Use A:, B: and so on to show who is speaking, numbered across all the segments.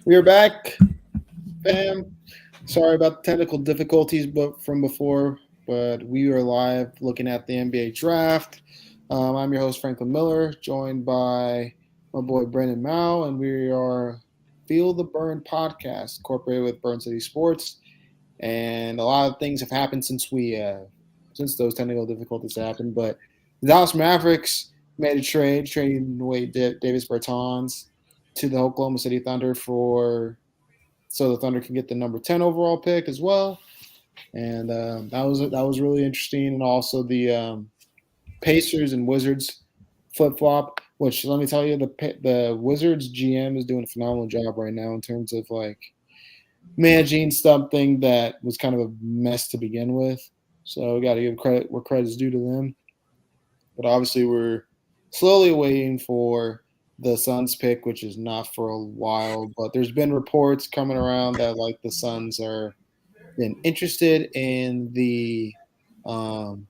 A: We are back, fam. Sorry about the technical difficulties, but from before. But we are live looking at the NBA draft. I'm your host Franklin Miller, joined by my boy Brandon Mao, and we are Feel the Burn podcast, incorporated with Burn City Sports. And a lot of things have happened since those technical difficulties happened. But the Dallas Mavericks made a trade, trading away Davis Bertans to the Oklahoma City Thunder for so the Thunder can get the number 10 overall pick as well. And that was really interesting. And also the Pacers and Wizards flip flop. Which let me tell you, the Wizards GM is doing a phenomenal job right now in terms of like managing something that was kind of a mess to begin with. So we got to give credit where credit's due to them. But obviously, we're slowly waiting for the Suns pick, which is not for a while. But there's been reports coming around that like the Suns are been interested in the um,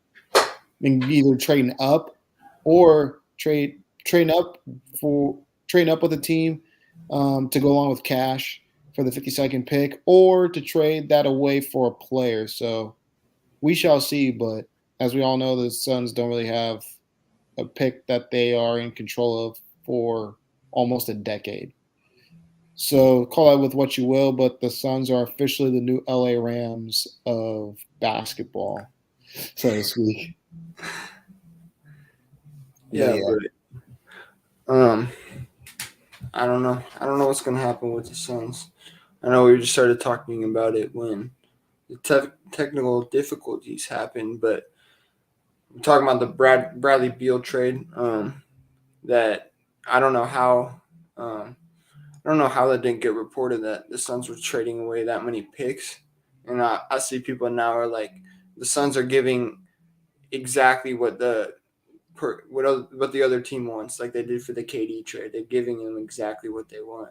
A: in either trading up or trading up for trading up with a team to go along with cash for the 52nd pick, or to trade that away for a player. So we shall see. But as we all know, the Suns don't really have a pick that they are in control of for almost a decade. So call that with what you will, but the Suns are officially the new LA Rams of basketball, so to speak. But
B: Yeah,
A: yeah,
B: but I don't know. I don't know what's gonna happen with the Suns. I know we just started talking about it when the technical difficulties happened, but we're talking about the Bradley Beal trade. That I don't know how. I don't know how that didn't get reported that the Suns were trading away that many picks, and I see people now are like the Suns are giving exactly what the other team wants, like they did for the KD trade. They're giving them exactly what they want.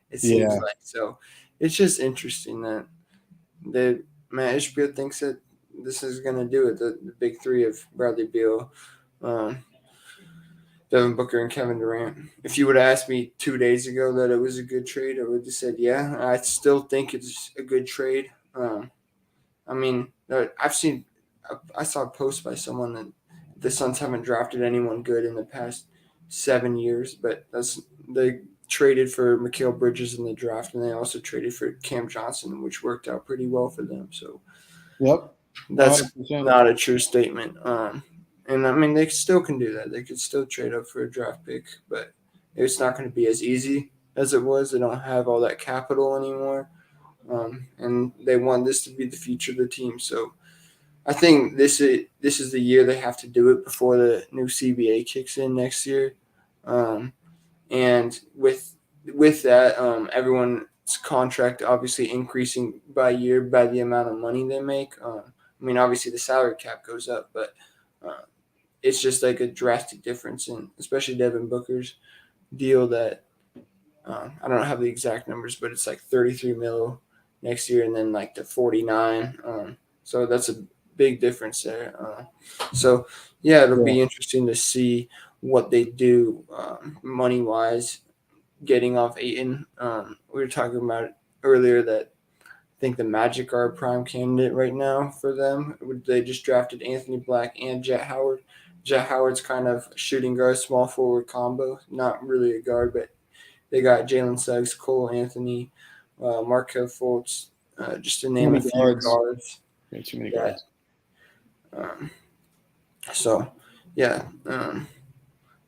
B: It seems
A: yeah,
B: like so. It's just interesting that the man Ishbia thinks that this is gonna do it. The big three of Bradley Beal, um, Devin Booker, and Kevin Durant. If you would have asked me 2 days ago that it was a good trade, I would have said yeah. I still think it's a good trade. I mean, I've seen. I saw a post by someone that the Suns haven't drafted anyone good in the past 7 years, but they traded for Mikal Bridges in the draft, and they also traded for Cam Johnson, which worked out pretty well for them. So
A: yep,
B: that's
A: 100%.
B: not a true statement. And I mean, they still can do that. They could still trade up for a draft pick, but it's not going to be as easy as it was. They don't have all that capital anymore, and they want this to be the future of the team. So I think this is the year they have to do it before the new CBA kicks in next year, um, and with that, everyone's contract obviously increasing by year by the amount of money they make. I mean, obviously the salary cap goes up, but uh, it's just like a drastic difference in especially Devin Booker's deal that I don't have the exact numbers, but it's like 33 mil next year, and then like the 49. So that's a big difference there. So yeah, it'll
A: Yeah,
B: be interesting to see what they do money wise, getting off Aiton. We were talking about it earlier that I think the Magic are a prime candidate right now for them. They just drafted Anthony Black and Jet Howard. Jet Howard's kind of shooting guard, small forward combo. Not really a guard, but they got Jalen Suggs, Cole Anthony, Markel Fultz, just to
A: too
B: name a
A: many
B: few
A: guards.
B: guards
A: Yeah, too many
B: that.
A: guards.
B: Um, so, yeah.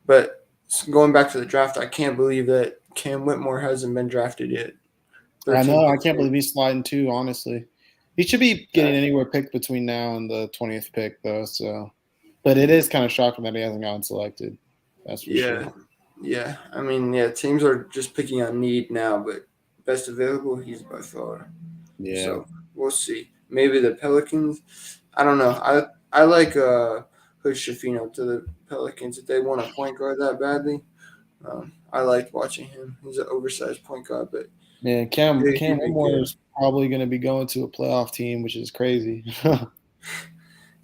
B: But going back to the draft, I can't believe that Cam Whitmore hasn't been drafted yet.
A: I
B: 13
A: know. I
B: picks.
A: can't believe he's sliding too. Honestly, he should be getting anywhere picked between now and the 20th pick, though. So, but it is kind of shocking that he hasn't gotten selected. That's for sure.
B: Yeah, yeah. I mean, yeah. Teams are just picking on need now, but best available, he's by far.
A: Yeah.
B: So we'll see. Maybe the Pelicans. I don't know. I like Hood Shafino to the Pelicans if they want a point guard that badly. I liked watching him. He's an oversized point guard, but
A: Man, Cam
B: he'd be
A: Whitmore
B: good.
A: is probably going to be going to a playoff team, which is crazy.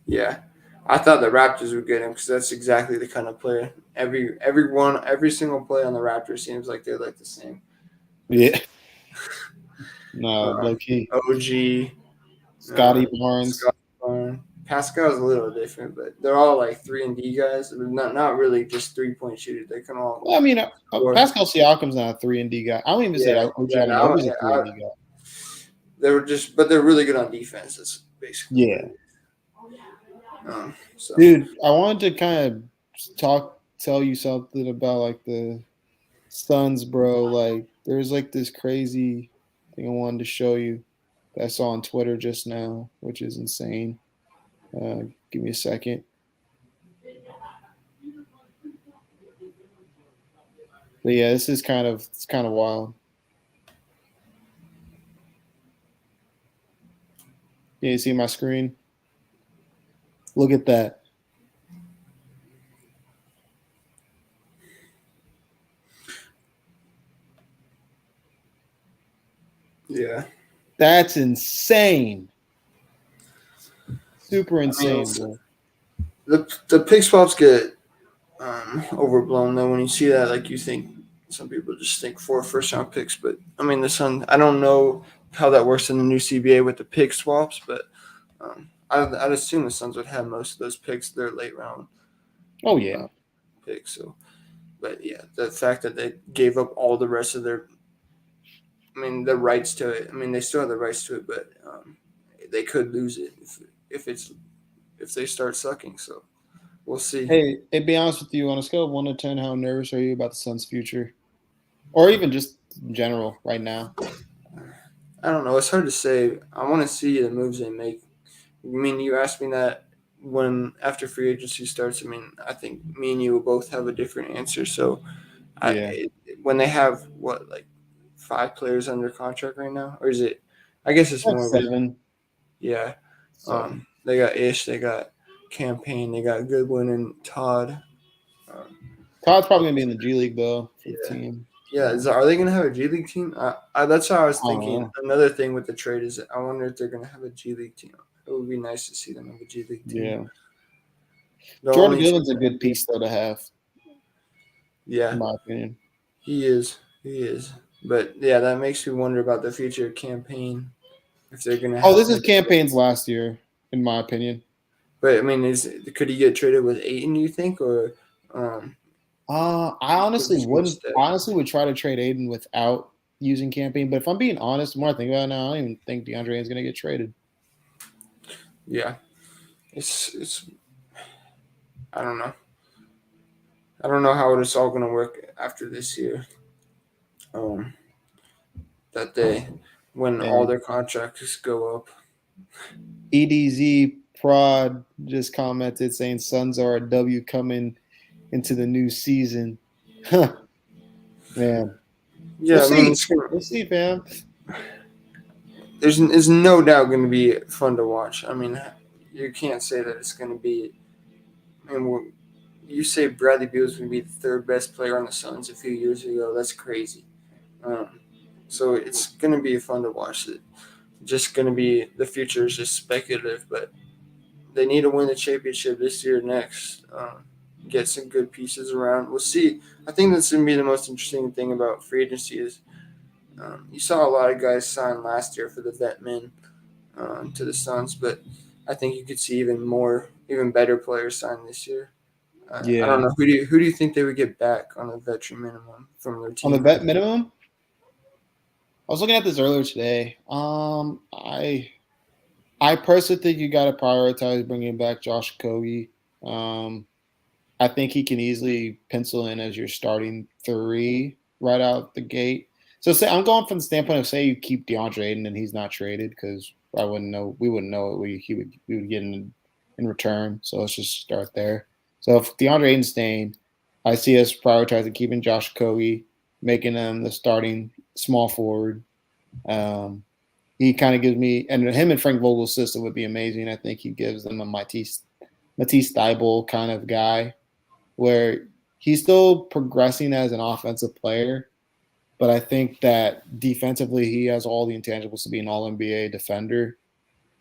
B: Yeah, I thought the Raptors would get him because that's exactly the kind of player. Every single player on the Raptors seems like they're like the same.
A: Yeah. No, low key.
B: OG,
A: Scotty Barnes.
B: Scott Barnes. Pascal's a little different, but they're all like 3-and-D guys. They're not really just 3-point shooters. They can all
A: Well, I mean,
B: score.
A: Pascal Siakam's not a 3-and-D guy. I don't even say OG Anunoby is a 3-and-D guy.
B: But they're really good on defense. That's basically
A: Yeah.
B: So.
A: Dude, I wanted to kind of tell you something about like the Suns, bro. Like, there's like this crazy thing I wanted to show you that I saw on Twitter just now, which is insane. Give me a second. But yeah, this is kind of wild. Can you see my screen? Look at that.
B: Yeah.
A: That's insane. Super insane, bro.
B: The pick swaps get overblown though. When you see that, like you think some people just think 4 first-round picks, but I mean the Sun. I don't know how that works in the new CBA with the pick swaps, but I'd assume the Suns would have most of those picks their late round.
A: Oh yeah,
B: picks. So, but yeah, the fact that they gave up all the rest of their, the rights to it. I mean, they still have the rights to it, but they could lose it if they start sucking. So we'll see.
A: Hey, to be honest with you, on a scale of 1 to 10, how nervous are you about the Suns' future, or even just in general right now?
B: I don't know. It's hard to say. I want to see the moves they make. I mean, you asked me that when after free agency starts. I mean, I think me and you will both have a different answer. So, when they have like 5 players under contract right now, or is it? I guess it's more
A: 7.
B: Yeah. They got Ish, they got Campaign, they got Goodwin and Todd.
A: Todd's probably gonna be in the G League though for the team.
B: Yeah, are they gonna have a G League team? That's how I was thinking. Another thing with the trade is I wonder if they're gonna have a G League team. It would be nice to see them have a G League team.
A: Yeah. Jordan Goodwin's a good piece though to have.
B: Yeah.
A: In my opinion.
B: He is. But yeah, that makes me wonder about the future Campaign. If they're gonna
A: this is Campaign's last year, in my opinion.
B: But I mean, could he get traded with Ayton, you think, or
A: I honestly would try to trade Ayton without using Campaign. But if I'm being honest, the more I think about it now, I don't even think DeAndre is gonna get traded.
B: Yeah. It's I don't know. I don't know how it's all gonna work after this year. That they when all their contracts go up.
A: EDZ Prod just commented saying Suns are a W coming into the new season. Man.
B: Yeah,
A: we'll see, fam.
B: There's no doubt going to be fun to watch. I mean, you can't say that it's going to be. You say Bradley Beal is going to be the 3rd best player on the Suns a few years ago. That's crazy. So it's going to be fun to watch. It just going to be the future is just speculative, but they need to win the championship this year, next. Get some good pieces around. We'll see. I think that's going to be the most interesting thing about free agency is you saw a lot of guys sign last year for the vet men to the Suns, but I think you could see even better players sign this year. I don't know. Who do you think they would get back on a veteran minimum from their team?
A: On the vet minimum? I was looking at this earlier today. I personally think you got to prioritize bringing back Josh Okogie. I think he can easily pencil in as your starting 3 right out the gate. So I'm going from the standpoint of say you keep DeAndre Ayton and he's not traded because we wouldn't know what we would get in return. So let's just start there. So if DeAndre Ayton's staying, I see us prioritizing keeping Josh Okogie, making him the starting small forward. He kind of gives me, and him and Frank Vogel's system would be amazing. I think he gives them a Matisse Thybulle kind of guy where he's still progressing as an offensive player, but I think that defensively he has all the intangibles to be an all-NBA defender,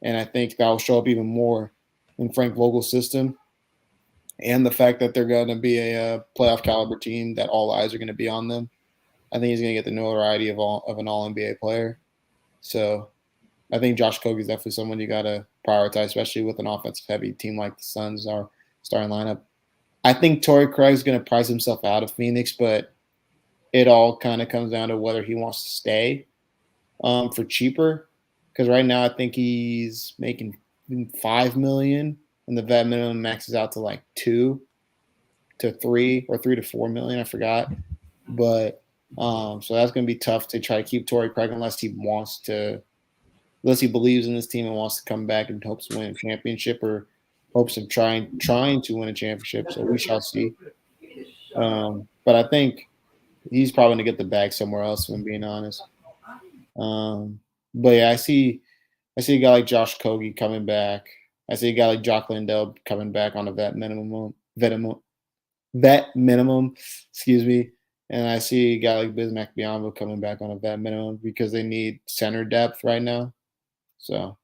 A: and I think that will show up even more in Frank Vogel's system. And the fact that they're going to be a playoff caliber team, that all eyes are going to be on them. I think he's going to get the notoriety of an All NBA player. So I think Josh Okogie is definitely someone you got to prioritize, especially with an offensive heavy team like the Suns are starting lineup. I think Torrey Craig's going to price himself out of Phoenix, but it all kind of comes down to whether he wants to stay for cheaper. Because right now I think he's making $5 million, and the vet minimum maxes out to like $2 to $3 or $3 to $4 million. I forgot, but so that's going to be tough to try to keep Torrey Craig unless he believes in this team and wants to come back and hopes to win a championship or hopes of trying to win a championship. So we shall see. But I think he's probably going to get the bag somewhere else, if I'm being honest. But yeah, I see a guy like Josh Okogie coming back. I see a guy like Jock Landale coming back on a vet minimum, excuse me. And I see a guy like Bismack Biyombo coming back on a vet minimum because they need center depth right now. So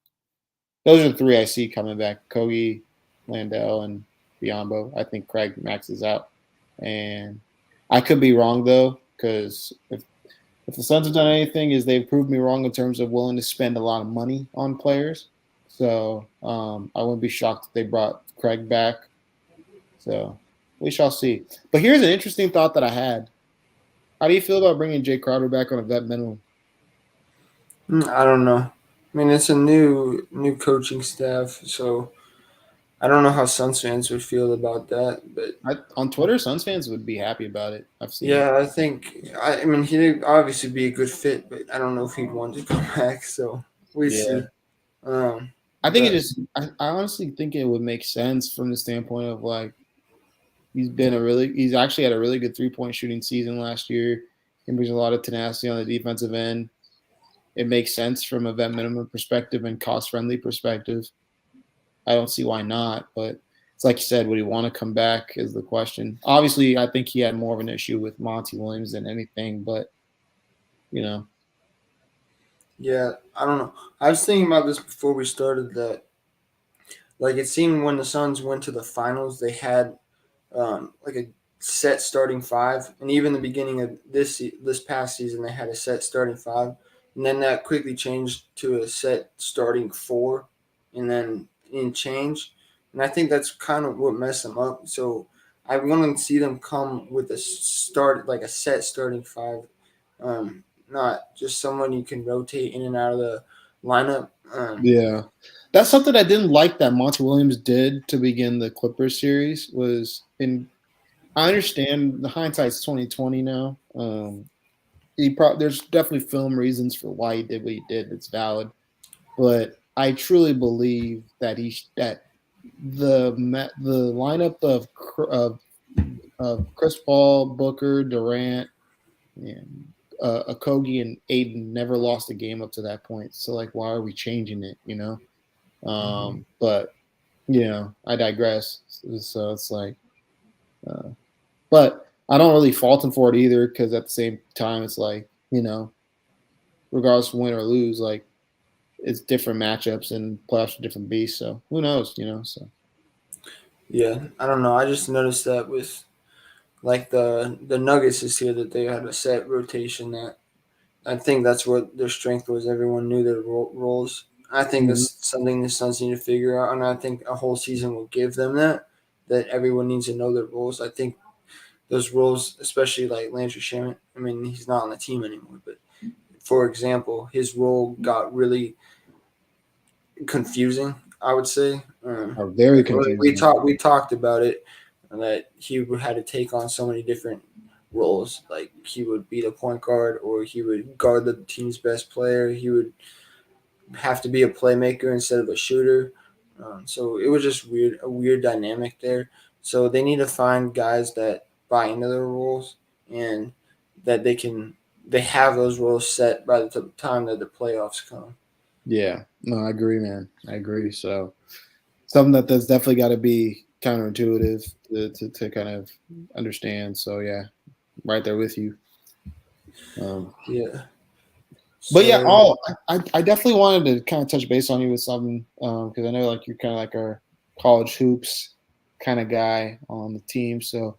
A: those are the three I see coming back: Okogie, Landale, and Biyombo. I think Craig maxes out. And I could be wrong, though, because if the Suns have done anything, is they've proved me wrong in terms of willing to spend a lot of money on players. So I wouldn't be shocked if they brought Craig back. So we shall see. But here's an interesting thought that I had. How do you feel about bringing Jay Crowder back on a vet minimum?
B: I don't know. I mean, it's a new coaching staff, so I don't know how Suns fans would feel about that. But
A: on Twitter, Suns fans would be happy about it. I've seen.
B: Yeah, I mean, he'd obviously be a good fit, but I don't know if he'd want to come back. So we see.
A: I think I honestly think it would make sense from the standpoint of like he's actually had a really good 3-point shooting season last year. He brings a lot of tenacity on the defensive end. It makes sense from a vet minimum perspective and cost-friendly perspective. I don't see why not, but it's like you said, would he want to come back is the question. Obviously, I think he had more of an issue with Monty Williams than anything, but
B: Yeah, I don't know. I was thinking about this before we started that, like, it seemed when the Suns went to the finals, they had like a set starting five, and even the beginning of this past season, they had a set starting five, and then that quickly changed to a set starting four, and then in change, and I think that's kind of what messed them up. So I want to see them come with a set starting five, not just someone you can rotate in and out of the lineup.
A: Yeah, that's something I didn't like that Monty Williams did to begin the Clippers series. I understand the hindsight's 2020 now. There's definitely film reasons for why he did what he did. It's valid, but I truly believe that the lineup of Chris Paul, Booker, Durant, and Okogie and Aiden never lost a game up to that point. So like, why are we changing it? But I digress. So it's like, but I don't really fault him for it either, because at the same time, it's like, regardless of win or lose, like it's different matchups and playoffs are different beasts. So who knows? So.
B: Yeah, I don't know. I just noticed that with like the Nuggets this year that they had a set rotation. That I think that's what their strength was. Everyone knew their roles. I think that's something the Suns need to figure out, and I think a whole season will give them that everyone needs to know their roles. I think those roles, especially like Landry Shamet, I mean, he's not on the team anymore, but for example, his role got really confusing, I would say.
A: Very confusing.
B: We talked about it, that he had to take on so many different roles. Like he would be the point guard, or he would guard the team's best player. He would have to be a playmaker instead of a shooter. So it was just a weird dynamic there. So they need to find guys that buy into their roles and that they have those roles set by the time that the playoffs come.
A: Yeah, no, I agree, man. I agree. So something that's definitely got to be counterintuitive to kind of understand. So yeah, right there with you.
B: Yeah.
A: But yeah, I definitely wanted to kind of touch base on you with something, because I know like you're kind of like our college hoops kind of guy on the team. So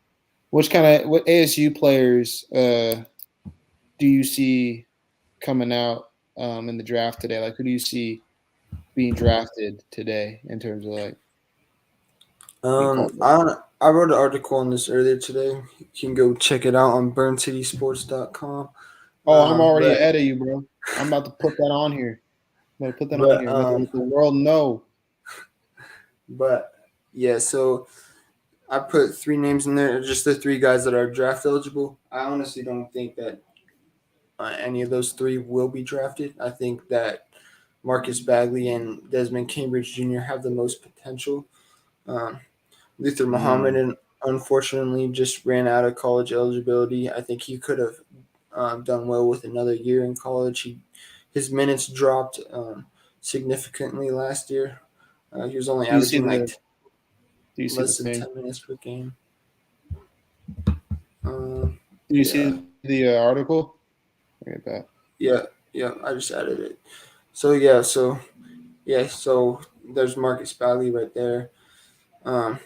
A: what ASU players do you see coming out in the draft today? Like, who do you see being drafted today in terms of like being called?
B: I wrote an article on this earlier today. You can go check it out on burncitysports.com.
A: Oh, I'm already
B: But
A: ahead of you, bro. I'm about to put that on here. I'm about to put that on
B: but
A: here. I'm about to let the world know.
B: but yeah, so I put three names in there, just the three guys that are draft eligible. I honestly don't think that any of those three will be drafted. I think that Marcus Bagley and Desmond Cambridge Jr. have the most potential. Um, Luther Muhammad, and unfortunately, just ran out of college eligibility. I think he could have done well with another year in college. His minutes dropped significantly last year. He was only
A: Do you see
B: averaging
A: the Do you see the
B: less than
A: thing?
B: 10 minutes per game. Um,
A: Do you
B: yeah,
A: see the article? Look at that.
B: yeah, yeah. I just added it. So there's Marcus Bagley right there. Um,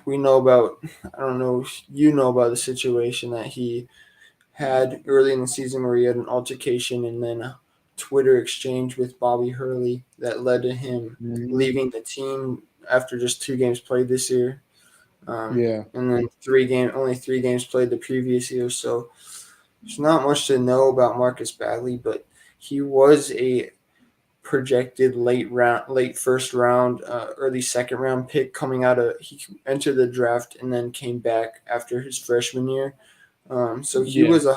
B: we know about. I don't know if you know about the situation that he had early in the season where he had an altercation and then a Twitter exchange with Bobby Hurley that led to him
A: Mhm.
B: leaving the team after just 2 games played this year.
A: Yeah.
B: And then only 3 games played the previous year. So there's not much to know about Marcus Bagley, but he was a projected late first round, early second round pick coming out of. He entered the draft and then came back after his freshman year. So
A: Yeah.
B: he is a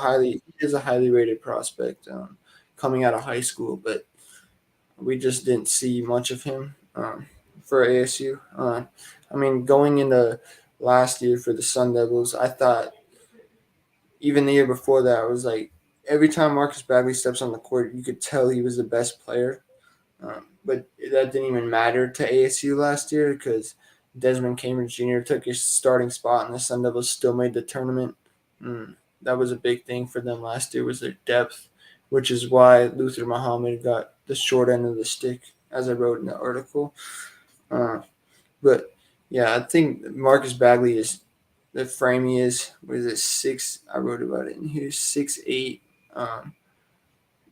B: highly rated prospect coming out of high school, but we just didn't see much of him for ASU. I mean, going into last year for the Sun Devils, I thought even the year before that, I was like, every time Marcus Bagley steps on the court, you could tell he was the best player. But that didn't even matter to ASU last year because Desmond Cambridge Jr. took his starting spot and the Sun Devils still made the tournament. That was a big thing for them last year was their depth, which is why Luther Muhammad got the short end of the stick, as I wrote in the article. Uh, but yeah, I think Marcus Bagley is the frame he is. Was it six? I wrote about it in here. 6'8",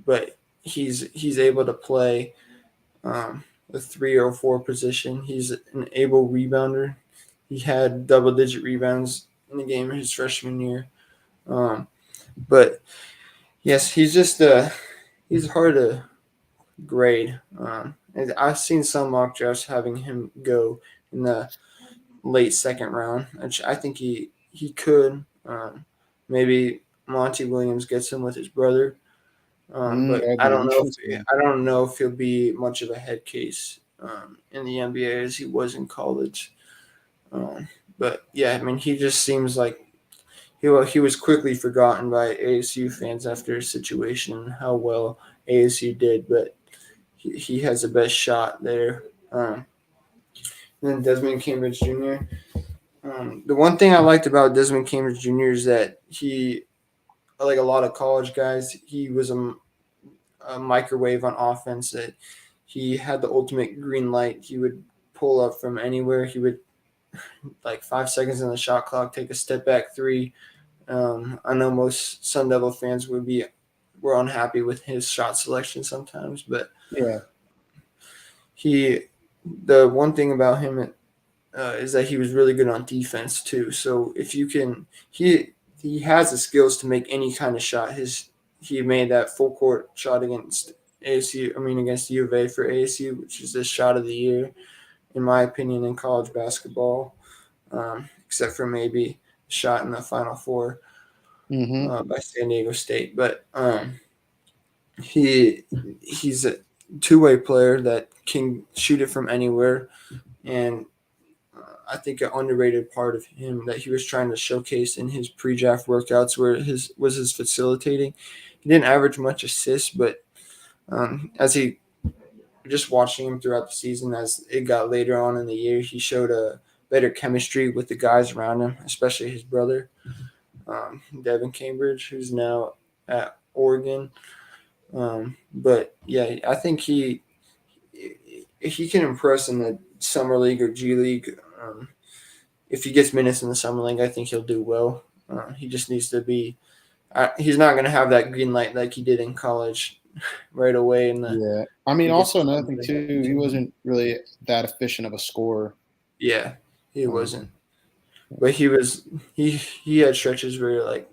B: but he's able to play a 3 or 4 position. He's an able rebounder. He had double-digit rebounds in the game his freshman year. But yes, he's hard to grade. And I've seen some mock drafts having him go in the late second round, which I think he could. Maybe Monty Williams gets him with his brother, but
A: That'd be interesting.
B: I don't know if he'll be much of a head case in the NBA as he was in college. Um, but yeah, I mean, he just seems like he was quickly forgotten by ASU fans after his situation and how well ASU did, but he has the best shot there. Then Desmond Cambridge Jr. The one thing I liked about Desmond Cambridge Jr. is that he, like a lot of college guys, he was a microwave on offense. That he had the ultimate green light. He would pull up from anywhere. He would like 5 seconds in the shot clock, take a step back three. I know most Sun Devil fans were unhappy with his shot selection sometimes, but
A: Yeah.
B: he the one thing about him is that he was really good on defense too. So if you can, he has the skills to make any kind of shot. He made that full court shot against ASU. I mean against U of A for ASU, which is the shot of the year, in my opinion, in college basketball, except for maybe a shot in the Final Four by San Diego State. But he's a two-way player that can shoot it from anywhere, and I think an underrated part of him that he was trying to showcase in his pre-draft workouts was his facilitating. He didn't average much assists, but as he just watching him throughout the season, as it got later on in the year, he showed a better chemistry with the guys around him, especially his brother, Devin Cambridge, who's now at Oregon. But yeah, I think he can impress in the summer league or G League. If he gets minutes in the summer league, I think he'll do well. He just needs to be. he's not going to have that green light like he did in college right away.
A: Yeah. I mean, also another thing too, he wasn't really that efficient of a scorer.
B: Yeah, he wasn't. But he had stretches where like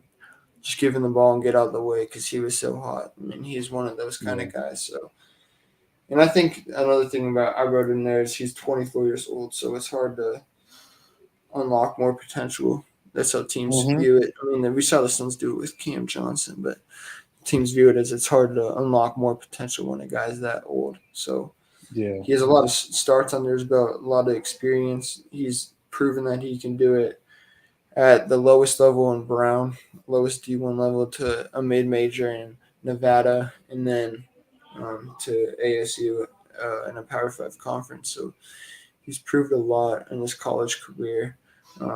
B: just give him the ball and get out of the way because he was so hot. I mean, he's one of those kind of guys. So, and I think another thing about I wrote in there is he's 24 years old, so it's hard to unlock more potential. That's how teams view it. I mean, we saw the Suns do it with Cam Johnson, but teams view it as it's hard to unlock more potential when a guy's that old. So, he has a lot of starts under his belt, a lot of experience. He's proven that he can do it at the lowest level in Brown, lowest D1 level to a mid-major in Nevada, and then to ASU in a Power 5 conference. So he's proved a lot in his college career,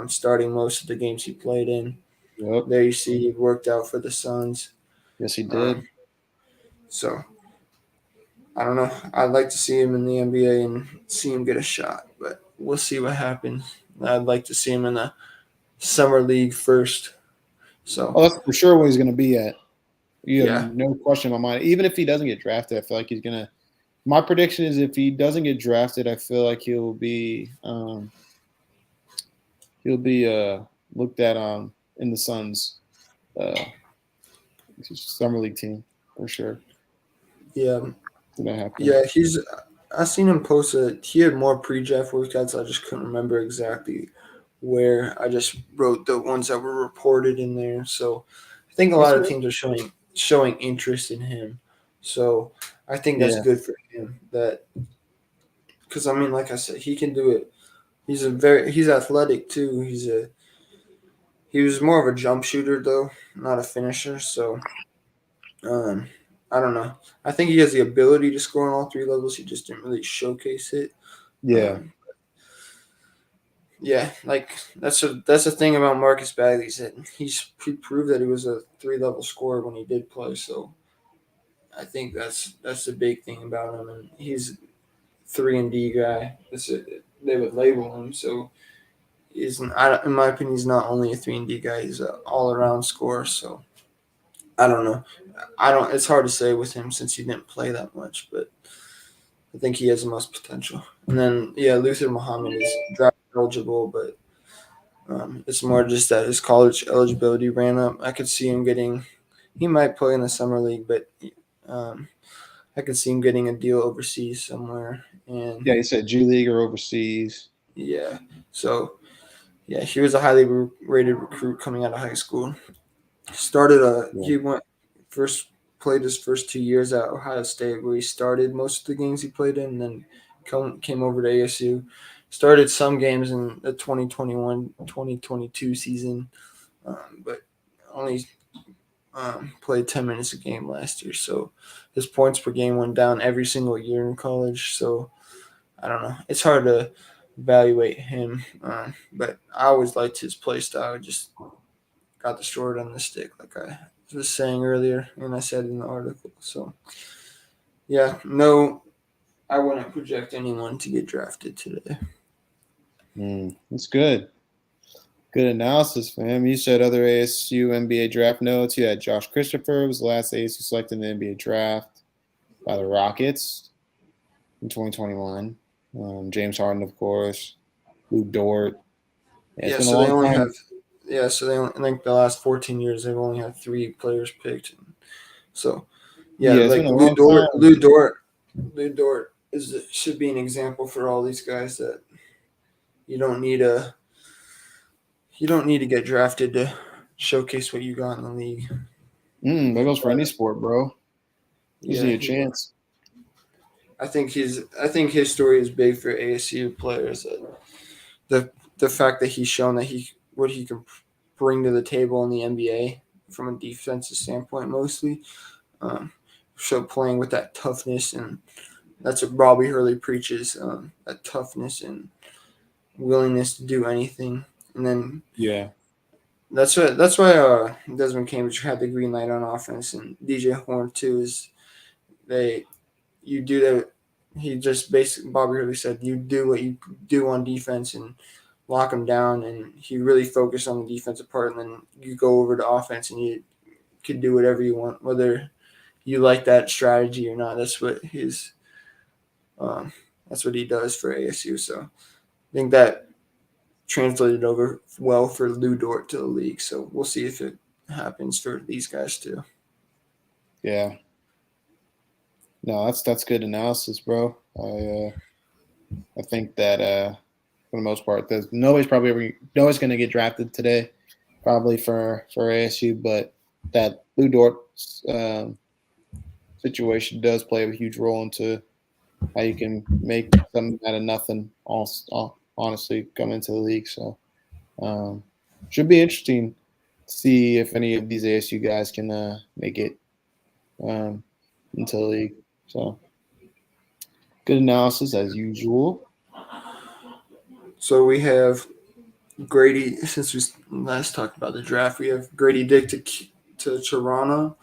B: starting most of the games he played in.
A: Yep.
B: There you see he worked out for the Suns.
A: Yes, he did.
B: So I don't know. I'd like to see him in the NBA and see him get a shot, but we'll see what happens. I'd like to see him in the summer league first. So
A: that's for sure where he's going to be at. You have
B: Yeah.
A: no question in my mind. Even if he doesn't get drafted, I feel like he's going to. My prediction is if he doesn't get drafted, I feel like he'll be looked at in the Suns summer league team for sure.
B: Yeah,
A: That happen.
B: yeah. I seen him post he had more pre-draft workouts. I just couldn't remember exactly where. I just wrote the ones that were reported in there. So I think a lot of teams are showing interest in him. So I think that's good for him. That because I mean, like I said, he can do it. He's athletic too. He was more of a jump shooter though, not a finisher. So I don't know. I think he has the ability to score on all three levels. He just didn't really showcase it.
A: Yeah.
B: Yeah, like that's the thing about Marcus Bagley is that he proved that he was a 3-level scorer when he did play. So I think that's the big thing about him, and he's 3-and-D guy. They would label him. So in my opinion, he's not only a 3-and-D guy; he's an all-around scorer. So I don't know. It's hard to say with him since he didn't play that much, but I think he has the most potential. And then Luther Muhammad is draft eligible, but it's more just that his college eligibility ran up. I could see him he might play in the summer league, but I could see him getting a deal overseas somewhere. And
A: he said G League or overseas.
B: Yeah. So he was a highly rated recruit coming out of high school. He played his first 2 years at Ohio State, where he started most of the games he played in, and then came over to ASU. Started some games in the 2021-2022 season, but only played 10 minutes a game last year. So his points per game went down every single year in college. So I don't know. It's hard to evaluate him, but I always liked his play style. It just got the short end of the stick, like I was saying earlier, and I said in the article. So, no, I wouldn't project anyone to get drafted today.
A: That's good. Good analysis for him. You said other ASU NBA draft notes. You had Josh Christopher was the last ASU selected in the NBA draft by the Rockets in 2021. James Harden, of course. Lou Dort.
B: So they only have. Yeah, so I think the last 14 years they've only had 3 players picked. So, like Lou Dort should be an example for all these guys that you don't need to get drafted to showcase what you got in the league.
A: That goes for any sport, bro. Gives you a chance.
B: I think his story is big for ASU players. The fact that he's shown that what he can bring to the table in the NBA from a defensive standpoint, mostly. So playing with that toughness, and that's what Bobby Hurley preaches: that toughness and willingness to do anything. And then that's why Desmond Cambridge had the green light on offense, and DJ Horn too. You do that. He just basically Bobby Hurley said you do what you do on defense and lock him down, and he really focused on the defensive part, and then you go over to offense and you can do whatever you want, whether you like that strategy or not. That's what he does for ASU. So I think that translated over well for Lou Dort to the league. So we'll see if it happens for these guys too.
A: Yeah. No, that's good analysis, bro. I think that for the most part, nobody's going to get drafted today, probably for ASU, but that Lou Dort situation does play a huge role into how you can make something out of nothing. Honestly, come into the league, so should be interesting to see if any of these ASU guys can make it into the league. So good analysis as usual.
B: So we have Grady. Since we last talked about the draft, we have Grady Dick to Toronto,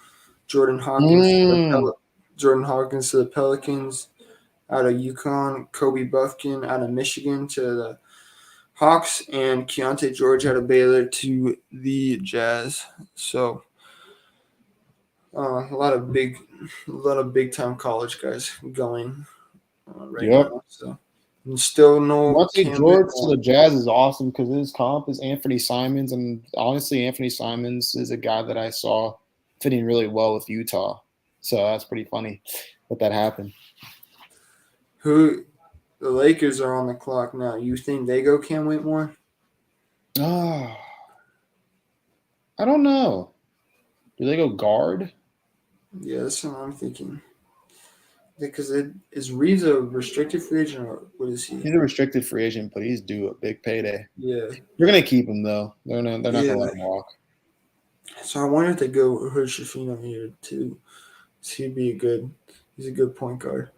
B: Jordan Hawkins to the Pelicans, out of UConn, Kobe Buffkin out of Michigan to the Hawks, and Keontae George out of Baylor to the Jazz. So a lot of big time college guys going right now. So and still no.
A: Keontae George to the Jazz is awesome because his comp is Anthony Simons, and honestly, Anthony Simons is a guy that I saw fitting really well with Utah. So that's pretty funny that happened.
B: The Lakers are on the clock now. You think they go Cam Whitmore?
A: I don't know. Do they go guard?
B: Yeah, that's what I'm thinking. Because is Reeves a restricted free agent or what is he?
A: He's a restricted free agent, but he's due a big payday.
B: Yeah.
A: They're gonna keep him though. They're not gonna let him walk.
B: So I wonder if they go with Shafino here too. He's a good point guard.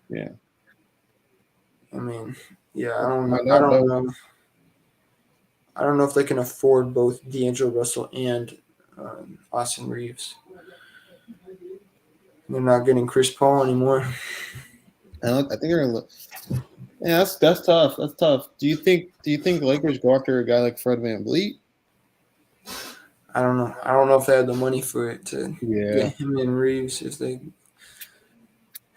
A: Yeah.
B: I mean, yeah, I don't know. I don't know if they can afford both D'Angelo Russell and Austin Reeves. They're not getting Chris Paul anymore.
A: I think they're. Yeah, that's tough. That's tough. Do you think Lakers go after a guy like Fred VanVleet?
B: I don't know. I don't know if they have the money for it to
A: get
B: him and Reeves if they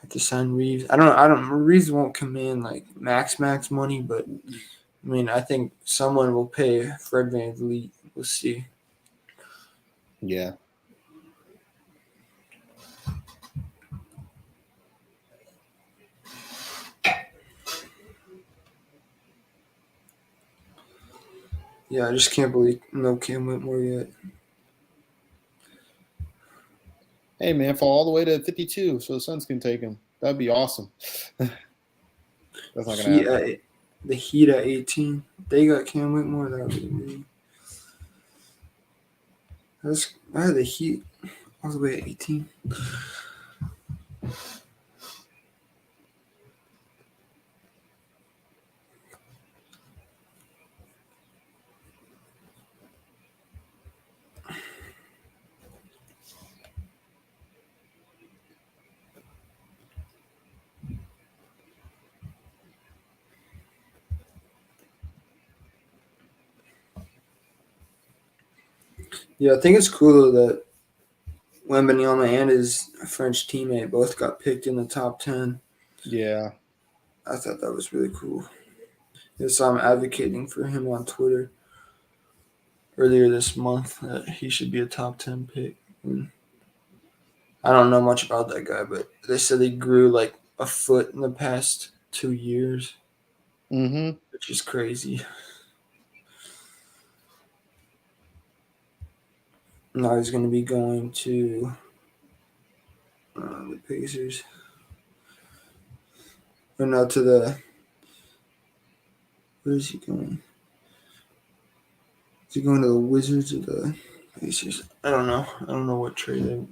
B: have to sign Reeves. I don't. Reeves won't command like max money, but I mean, I think someone will pay Fred VanVleet. We'll see.
A: Yeah.
B: Yeah, I just can't believe no Cam Whitmore yet.
A: Hey, man, fall all the way to 52 so the Suns can take him. That'd be awesome. That's not going to happen.
B: The Heat at 18. They got Cam Whitmore. That would be amazing. I had the Heat all the way at 18. Yeah, I think it's cool that Wembanyama and his French teammate both got picked in the top 10.
A: Yeah.
B: I thought that was really cool. So I'm advocating for him on Twitter earlier this month that he should be a top 10 pick. And I don't know much about that guy, but they said he grew like a foot in the past 2 years, which is crazy. Now he's going to be going to the Pacers. Or no, to the... Where is he going? Is he going to the Wizards or the Pacers? I don't know. I don't know what trade.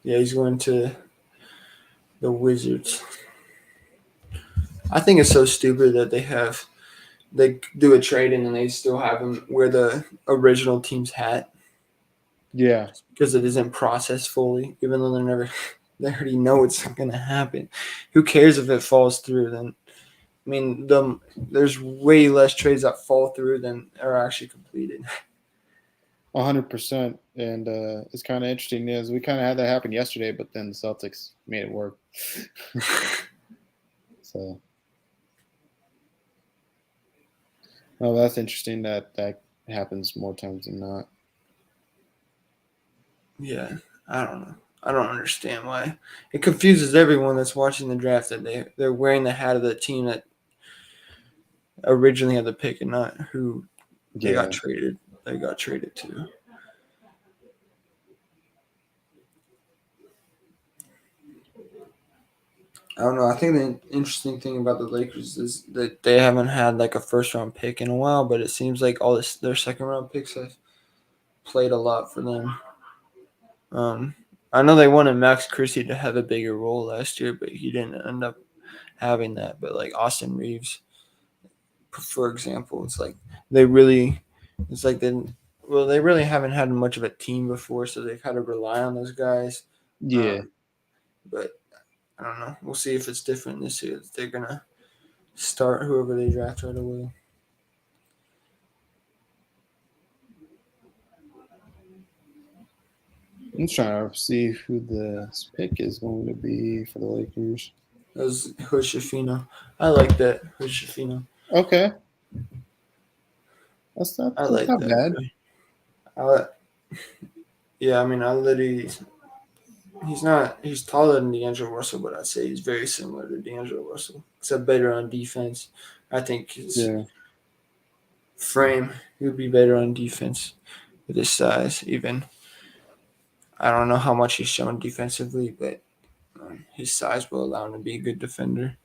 B: Yeah, he's going to the Wizards. I think it's so stupid that they do a trade and then they still have him wear the original team's hat.
A: Yeah.
B: Because it isn't processed fully, even though they already know it's not going to happen. Who cares if it falls through then? I mean, there's way less trades that fall through than are actually completed.
A: 100%. And it's kind of interesting is we kind of had that happen yesterday, but then the Celtics made it work. So, oh, that's interesting that that happens more times than not.
B: Yeah, I don't know. I don't understand why. It confuses everyone that's watching the draft that they're wearing the hat of the team that originally had the pick and not who they
A: Yeah.
B: got traded. They got traded to. I don't know. I think the interesting thing about the Lakers is that they haven't had like a first round pick in a while, but it seems like all their second round picks have played a lot for them. Um, I know they wanted Max Christie to have a bigger role last year, but he didn't end up having that. But like Austin Reeves, for example, they really, it's like they really haven't had much of a team before, so they kind of rely on those guys.
A: Yeah.
B: Um, but I don't know. We'll see if it's different this year. If they're gonna start whoever they draft right away.
A: I'm trying to see who the pick is going to be for the Lakers.
B: That was Hoshifino. I like that Hoshifino.
A: Okay. That's not,
B: I
A: that's
B: like
A: not
B: that
A: bad.
B: guy. I, yeah, I mean, I literally he's taller than D'Angelo Russell, but I'd say he's very similar to D'Angelo Russell, except better on defense. I think his
A: Yeah.
B: frame he would be better on defense with his size. Even I don't know how much he's shown defensively, but his size will allow him to be a good defender.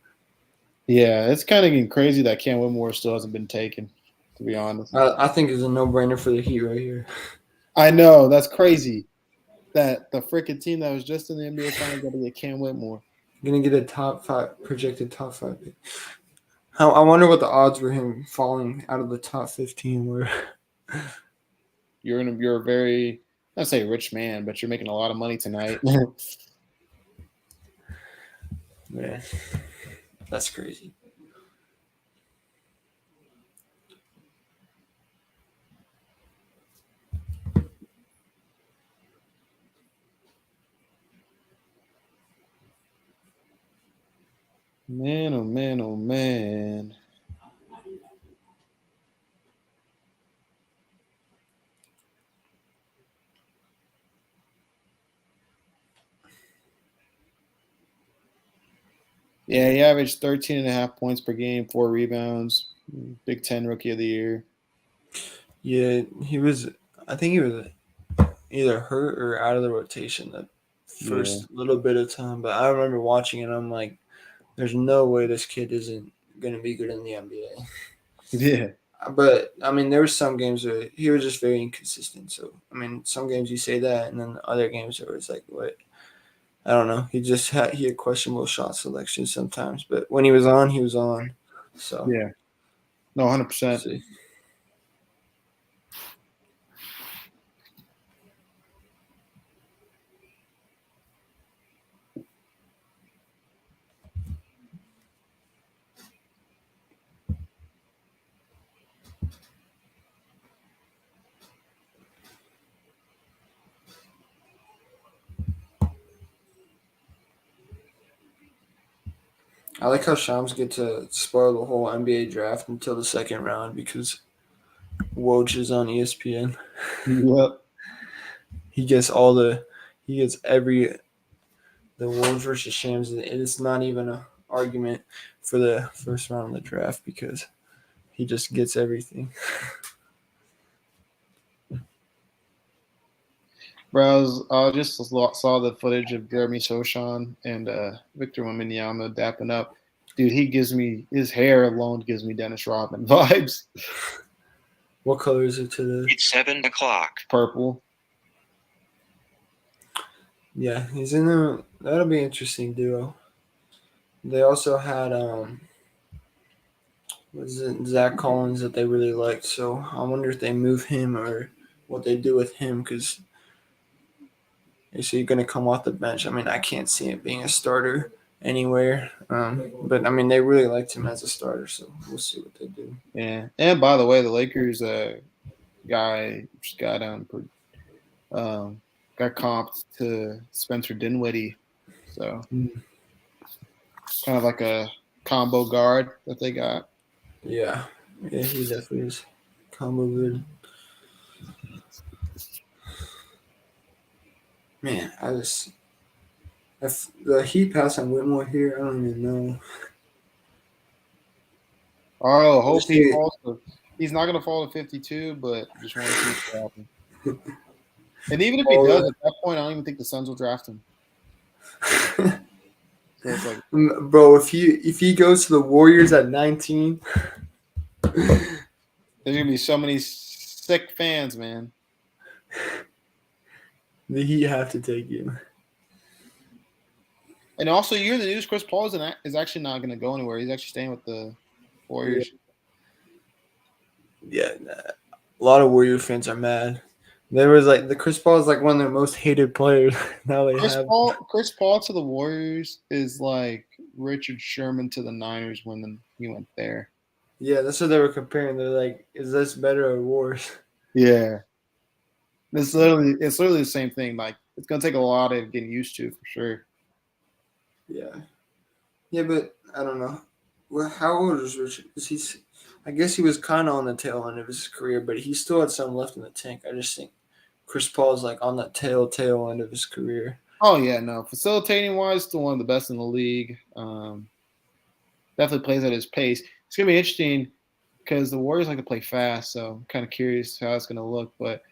A: Yeah, it's kind of getting crazy that Cam Whitmore still hasn't been taken, to be honest.
B: I think it's a no-brainer for the Heat right here.
A: I know, that's crazy. That the freaking team that was just in the NBA Finals got to get Cam Whitmore.
B: Gonna get a projected top five pick. How I wonder what the odds were him falling out of the top 15 were.
A: You're a very, not say rich man, but you're making a lot of money tonight.
B: Man, that's crazy.
A: Man, oh man, oh man. Yeah, he averaged 13 and a half points per game, 4 rebounds, Big Ten Rookie of the Year.
B: Yeah, he was. I think he was either hurt or out of the rotation that
A: Yeah.
B: first little bit of time. But I remember watching it. I'm like, there's no way this kid isn't gonna be good in the NBA.
A: Yeah.
B: But I mean, there were some games where he was just very inconsistent. So I mean, some games you say that, and then other games where it's like, what? I don't know. He had questionable shot selection sometimes, but when he was on, he was on. So
A: Yeah. No, 100%.
B: see. I like how Shams get to spoil the whole NBA draft until the second round because Woj is on ESPN.
A: Yep.
B: He gets all the he gets every the Woj versus Shams. It's not even an argument for the first round of the draft because he just gets everything.
A: Bro, I just saw the footage of Jeremy Sochan and Victor Wembanyama dapping up. Dude, his hair alone gives me Dennis Rodman vibes.
B: What color is it today?
C: It's 7 o'clock.
A: Purple.
B: Yeah, he's in there. That'll be an interesting duo. They also had was it Zach Collins that they really liked. So I wonder if they move him or what they do with him because is he going to come off the bench? I mean, I can't see it being a starter anywhere. But I mean, they really liked him as a starter, so we'll see what they do.
A: Yeah. And by the way, the Lakers guy just got comped to Spencer Dinwiddie. So kind of like a combo guard that they got.
B: Yeah, he definitely is combo good. Man, if the Heat pass on Whitmore here, I don't even know.
A: Oh, hope he falls to. He's not gonna fall to 52, but just want to see what happens. And even if he does, at that point, I don't even think the Suns will draft him. So it's like,
B: bro, if he goes to the Warriors at 19,
A: there's gonna be so many sick fans, man.
B: the Heat have to take him.
A: And also, you're the news. Chris Paul is actually not gonna go anywhere. He's actually staying with the Warriors.
B: Yeah, a lot of Warrior fans are mad. There was the Chris Paul is like one of their most hated players. Now
A: Chris Paul to the Warriors is like Richard Sherman to the Niners when he went there.
B: Yeah, that's what they were comparing. They're like, is this better or worse?
A: Yeah. It's literally the same thing. Like, it's gonna take a lot of getting used to for sure.
B: Yeah, but I don't know. Well, how old is Richard? I guess he was kind of on the tail end of his career, but he still had some left in the tank. I just think Chris Paul is like on the tail end of his career.
A: Oh yeah, no. Facilitating wise, still one of the best in the league. Definitely plays at his pace. It's gonna be interesting because the Warriors like to play fast, so I'm kind of curious how it's gonna look. But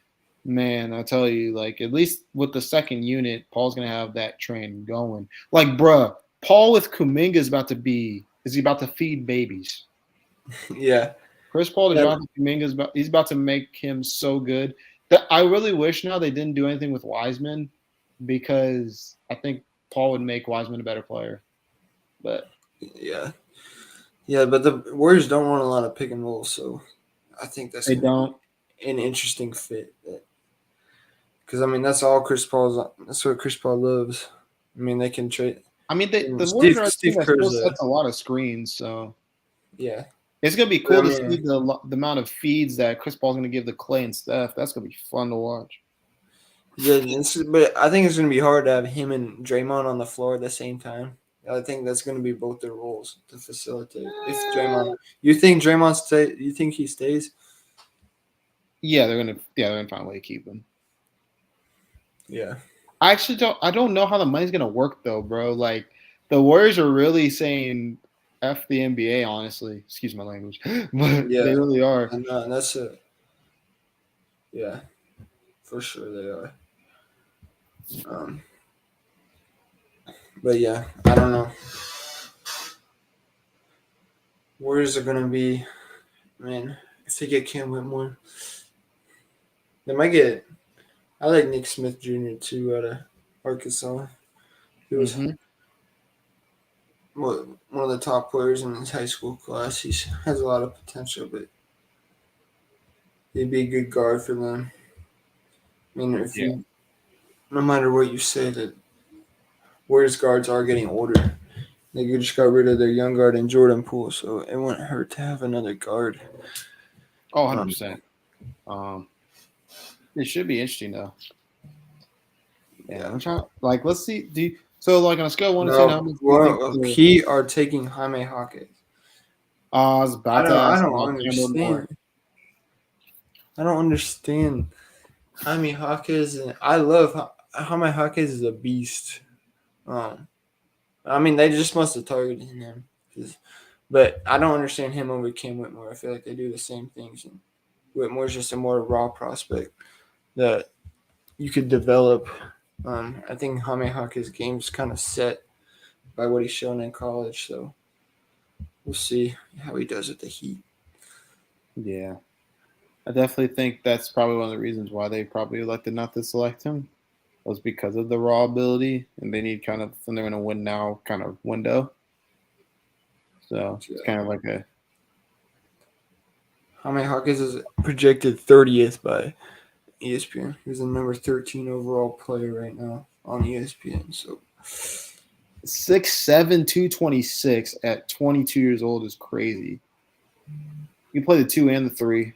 A: man, I tell you, like at least with the second unit, Paul's gonna have that train going. Like, bruh, Paul with Kuminga is he about to feed babies?
B: Yeah.
A: Chris Paul to Jonathan Kuminga he's about to make him so good. I really wish now they didn't do anything with Wiseman because I think Paul would make Wiseman a better player. But
B: yeah, but the Warriors don't run a lot of pick and roll, so I think that's an interesting fit. Because I mean, that's what Chris Paul loves. I mean, they can trade.
A: I mean, the Warriors are a team that still sets a lot of screens, so
B: yeah,
A: it's gonna be cool to see the amount of feeds that Chris Paul's gonna give to Clay and Steph. That's gonna be fun to watch.
B: Yeah, but I think it's gonna be hard to have him and Draymond on the floor at the same time. I think that's gonna be both their roles to facilitate. If you think Draymond stay? You think he stays?
A: Yeah, they're gonna find a way to keep him.
B: Yeah.
A: I don't know how the money's gonna work though, bro. Like the Warriors are really saying F the NBA, honestly. Excuse my language. But they really are.
B: And that's it. Yeah. For sure they are. But yeah, I don't know. Warriors are gonna be, man, if they get Cam Whitmore, they might get. I like Nick Smith Jr. too out of Arkansas. He was one of the top players in his high school class. He has a lot of potential, but he'd be a good guard for them. I mean, no matter what you say, that Warriors guards are getting older. They just got rid of their young guard in Jordan Poole, so it wouldn't hurt to have another guard.
A: Oh, 100%. It should be interesting though. Yeah, I'm trying. Like, let's see. On a scale of 1 to 10, how many?
B: Heat are taking Jaime Jaquez.
A: I was about to ask.
B: I don't understand. I don't understand. Jaime Jaquez, and I love Jaime Jaquez is a beast. I mean, they just must have targeted him. But I don't understand him over Cam Whitmore. I feel like they do the same things. And Whitmore's just a more raw prospect that you could develop. I think Jaime Jaquez's game's kind of set by what he's shown in college. So we'll see how he does with the Heat.
A: Yeah. I definitely think that's probably one of the reasons why they probably elected not to select him was because of the raw ability, and they need and they're in a win now kind of window. So it's kind of like a.
B: Jaime Jaquez is projected 30th by ESPN. He's the number 13 overall player right now on ESPN. So
A: 6'7", 226 at 22 years old is crazy. You play the 2 and the 3.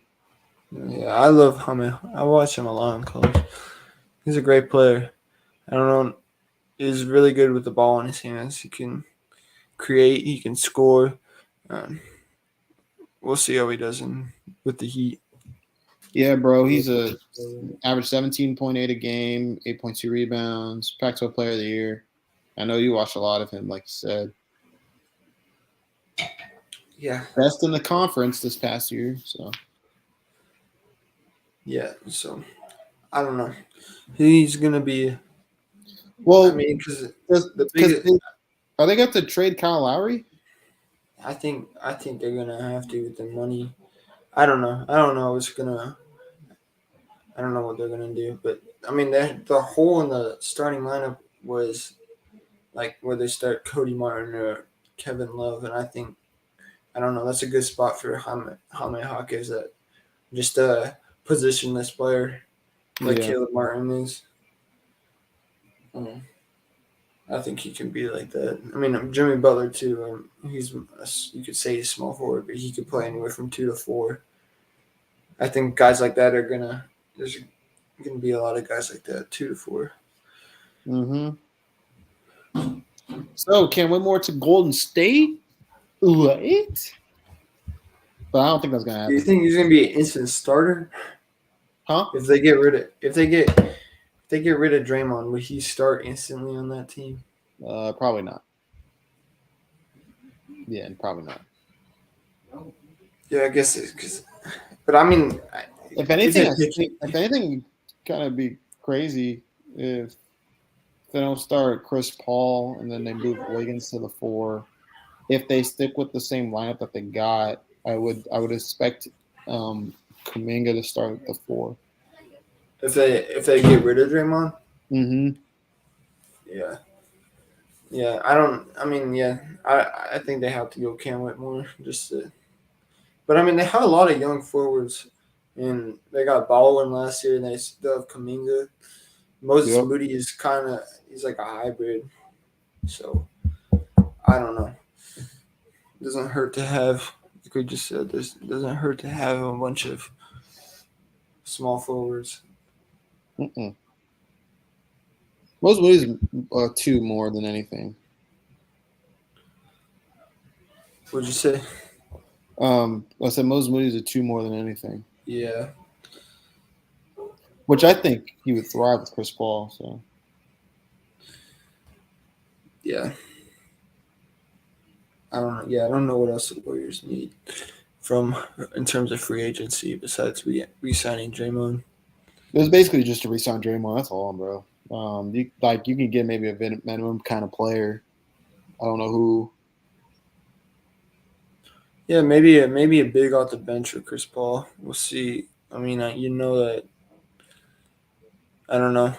B: Yeah, I love Jaime. I watch him a lot in college. He's a great player. I don't know. He's really good with the ball in his hands. He can create. He can score. Um, we'll see how he does with the Heat.
A: Yeah, bro. He's a average 17.8 a game, 8.2 rebounds, Pac-12 Player of the Year. I know you watch a lot of him, like you said.
B: Yeah,
A: Best in the conference this past year. So
B: yeah. So I don't know. He's gonna be. I
A: well,
B: mean, because the
A: because
B: biggest.
A: are they got to trade Kyle Lowry?
B: I think they're gonna have to with the money. I don't know. I don't know what's gonna. I don't know what they're gonna do, but I mean, the hole in the starting lineup was like where they start Cody Martin or Kevin Love, and I don't know. That's a good spot for Jaime Jaquez, that just a positionless player like
A: Yeah.
B: Caleb Martin is. Um, I think he can be like that. I mean, Jimmy Butler too. You could say he's small forward, but he could play anywhere from 2 to 4. I think guys like that are gonna. There's gonna be a lot of guys like that, 2 to 4.
A: Mm-hmm. So Cam Whitmore to Golden State? What? But I don't think that's gonna
B: Do you
A: happen.
B: think he's gonna be an instant starter
A: Huh?
B: if they get rid of Draymond? Would he start instantly on that team?
A: Probably not. Yeah, probably not.
B: Yeah, I guess it's because. But I mean,
A: If
B: if
A: anything,
B: they pick,
A: if anything, kind of be crazy if they don't start Chris Paul and then they move Wiggins to the 4. If they stick with the same lineup that they got, I would expect Kuminga to start at the 4.
B: if they get rid of Draymond,
A: Mm-hmm.
B: yeah, yeah. I don't. I mean, yeah. I think they have to go Cam Whitmore just to. But I mean, they have a lot of young forwards, and they got Baldwin last year, and they still have Kuminga. Moses
A: Yep.
B: Moody is he's like a hybrid, so I don't know. Doesn't hurt to have, like we just said, this doesn't hurt to have a bunch of small forwards.
A: Mm-mm. Most movies 2 more than anything.
B: Would you say?
A: I said most movies are 2 more than anything,
B: Yeah,
A: which I think he would thrive with Chris Paul. So
B: yeah. I don't know. Yeah, I don't know what else the Warriors need from in terms of free agency besides re-signing Draymond.
A: it was basically just to resign Draymond. That's all, bro. You can get maybe a minimum kind of player. I don't know who.
B: Yeah, maybe a big off the bench with Chris Paul. We'll see. I mean, you know that I don't know.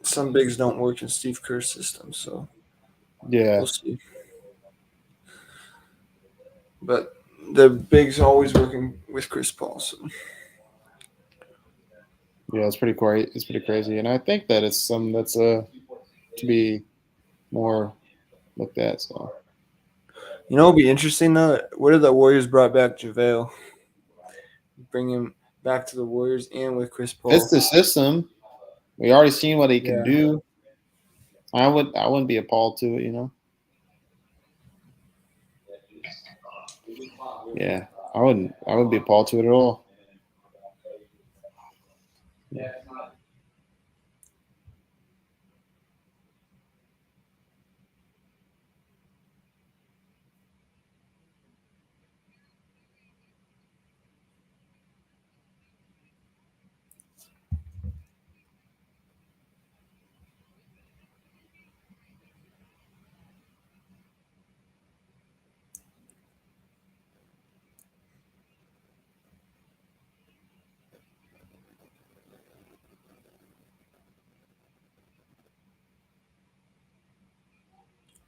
B: Some bigs don't work in Steve Kerr's system, so
A: Yeah,
B: we'll see. But the bigs always working with Chris Paul. So
A: yeah, it's pretty crazy. It's pretty crazy, and I think that it's some that's to be more looked at. So
B: it'll be interesting though. What if the Warriors brought back JaVale, bring him back to the Warriors, and with Chris
A: it's
B: Paul?
A: the system. We already seen what he can
B: Yeah.
A: do. I wouldn't be appalled to it. Yeah, I wouldn't be appalled to it at all.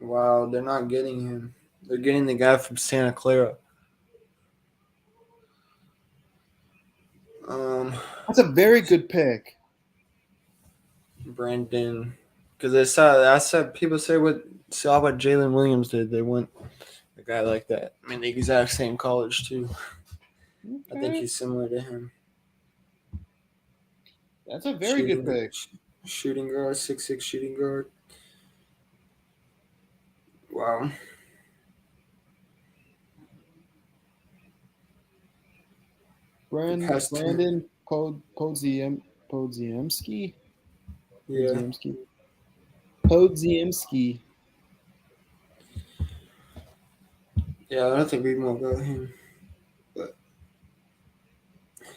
B: Wow, they're not getting him. They're getting the guy from Santa Clara. Um,
A: That's a very good pick.
B: Brandon, because I said people saw what Jalen Williams did. They want a guy like that. I mean, the exact same college too. I think
A: Okay.
B: he's similar to him.
A: That's a very good pick.
B: Shooting guard, 6'6" shooting guard. Wow.
A: Brandon Podziemski.
B: Yeah.
A: Podziemski.
B: Yeah, I don't think we know about him. But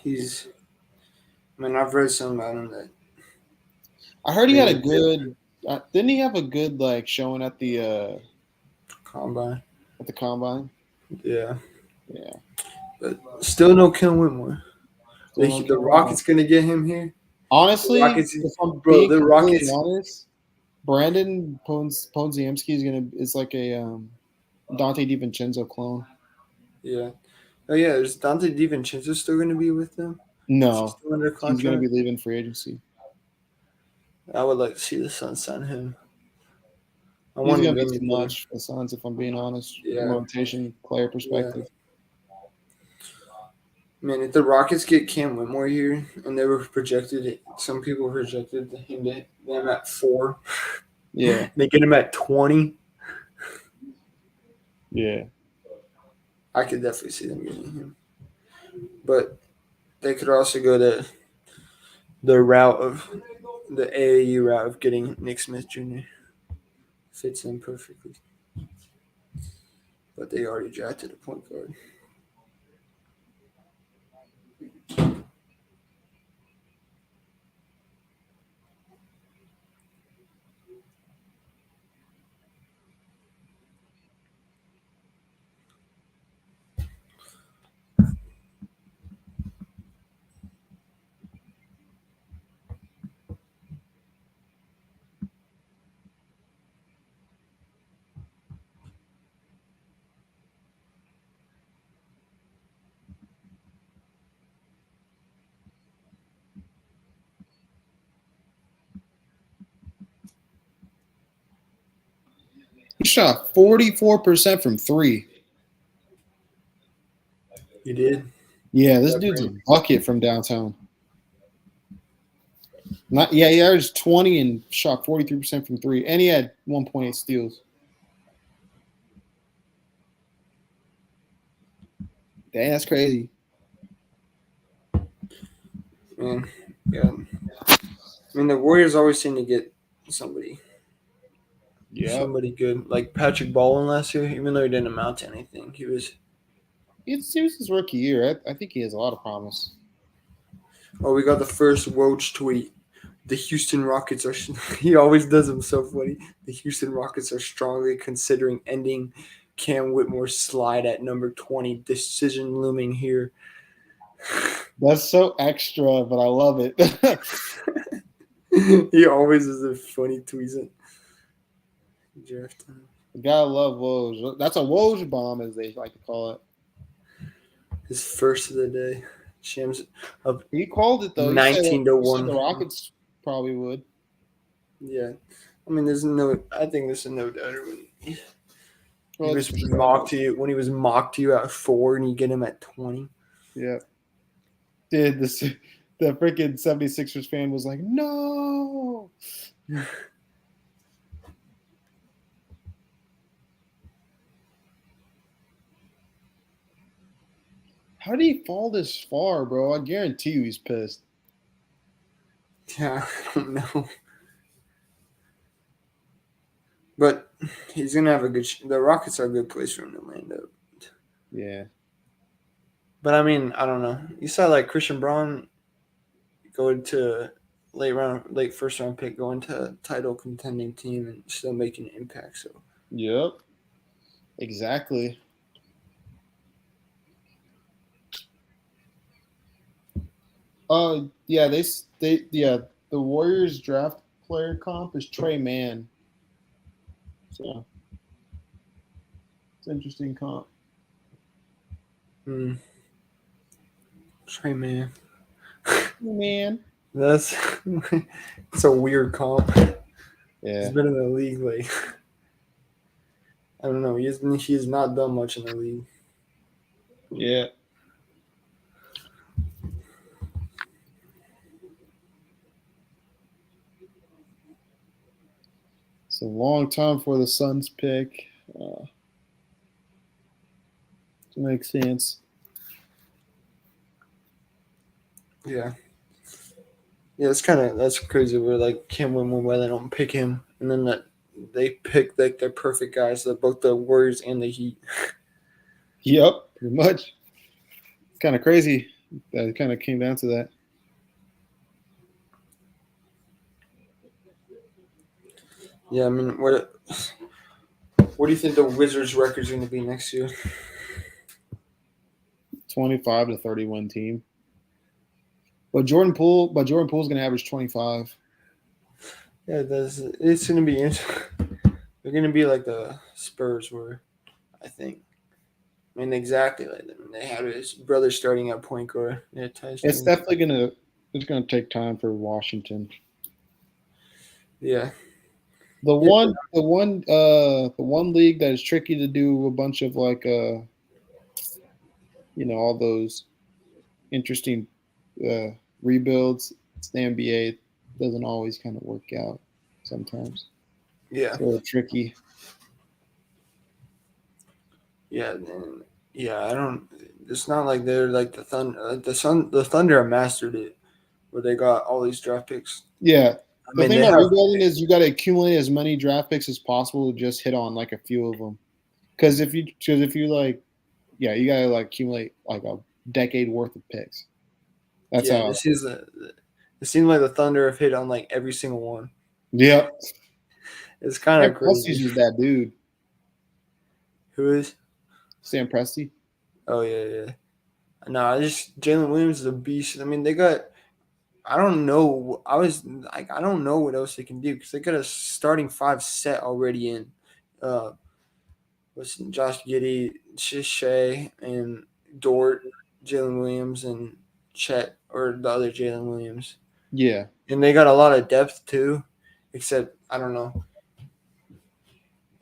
B: he's. I mean, I've read some about him that.
A: I heard he had a good. Didn't he have a good showing at the
B: combine?
A: At the combine.
B: Yeah.
A: Yeah.
B: But still no Ken Whitmore. The Rockets gonna get him here.
A: Honestly,
B: if I'm being completely
A: honest, Brandon Podziemski is like a Dante DiVincenzo clone.
B: Yeah. Oh yeah, is Dante DiVincenzo still gonna be with them?
A: No, he's gonna be leaving free agency.
B: I would like to see the Suns sign him.
A: He's gonna be too much for the Suns, if I'm being honest.
B: Yeah.
A: From a rotation player perspective.
B: Yeah. Man, if the Rockets get Cam Whitmore here, and they were projected, some people projected them at 4.
A: Yeah.
B: They get him at 20.
A: Yeah.
B: I could definitely see them getting him. But they could also go the AAU route of getting Nick Smith Jr. Fits in perfectly. But they already drafted a point guard.
A: He shot 44% from 3.
B: You did?
A: Yeah, this dude's a bucket from downtown. He averaged 20 and shot 43% from 3, and he had 1.8 steals. Dang, that's crazy.
B: Man, yeah. I mean, the Warriors always seem to get somebody.
A: Yeah.
B: Somebody good. Like Patrick Baldwin last year, even though he didn't amount to anything. He was
A: his rookie year. I think he has a lot of promise.
B: Oh, we got the first Woj tweet. The Houston Rockets are. He always does them so funny. The Houston Rockets are strongly considering ending Cam Whitmore's slide at number 20. Decision looming here.
A: That's so extra, but I love it.
B: He always is a funny tweet. Draft time.
A: Gotta love Woj. That's a Woj bomb, as they like to call it.
B: His first of the day. Shams up.
A: He called it though.
B: 19-1.
A: The Rockets probably would.
B: Yeah, I mean, I think there's no doubt when he was mocked to you at 4, and you get him at 20.
A: Yeah. Dude, the freaking 76ers fan was like, no. How did he fall this far, bro? I guarantee you he's pissed.
B: Yeah, I don't know. But he's going to have a good – the Rockets are a good place for him to land up.
A: Yeah.
B: But, I mean, I don't know. You saw, Christian Braun go to late first-round pick, going to a title contending team and still making an impact. So.
A: Yep. Exactly. Yeah, the Warriors draft player comp is Trey Mann. So it's an interesting comp.
B: Trey Mann.
A: Man.
B: It's a weird comp.
A: Yeah.
B: He's been in the league I don't know. He's not done much in the league.
A: Yeah. a long time for the Suns pick. Makes sense.
B: Yeah. Yeah, that's crazy. We're like can't win one why they don't pick him, and then that they pick like their perfect guys, both the Warriors and the Heat.
A: Yep, pretty much. It's kind of crazy that it kind of came down to that.
B: Yeah, I mean, what do you think the Wizards' record's going to be next year?
A: 25 to 31 team. But Jordan Poole's gonna average 25.
B: Yeah, it's going to be interesting. They're going to be like the Spurs were, I think. I mean, exactly like them. They had his brother starting at point guard. Yeah,
A: It's definitely gonna take time for Washington.
B: Yeah.
A: The
B: Yeah.
A: one league that is tricky to do a bunch of like all those interesting rebuilds. It's the NBA. Doesn't always kind of work out sometimes.
B: Yeah.
A: It's a little tricky.
B: Yeah. I don't. It's not like they're like the Thunder. The Thunder have mastered it, where they got all these draft picks.
A: Yeah.
B: I
A: The
B: mean,
A: thing
B: they
A: about
B: have.
A: rebuilding is you got to accumulate as many draft picks as possible to just hit on like a few of them. Because if you like, yeah, you got to like accumulate like a decade worth of picks. That's
B: Yeah,
A: how.
B: it seems like the Thunder have hit on like every single one.
A: Yep.
B: It's kind
A: Sam
B: of
A: Presti's
B: crazy.
A: just that dude.
B: Who is?
A: Sam Presti.
B: Oh yeah. No, I just Jalen Williams is a beast. I mean, they got. I don't know. I don't know what else they can do because they got a starting five set already in. Uh, what's Josh Giddey, Shea, and Dort, Jalen Williams, and Chet, or the other Jalen Williams.
A: Yeah.
B: And they got a lot of depth too, except I don't know.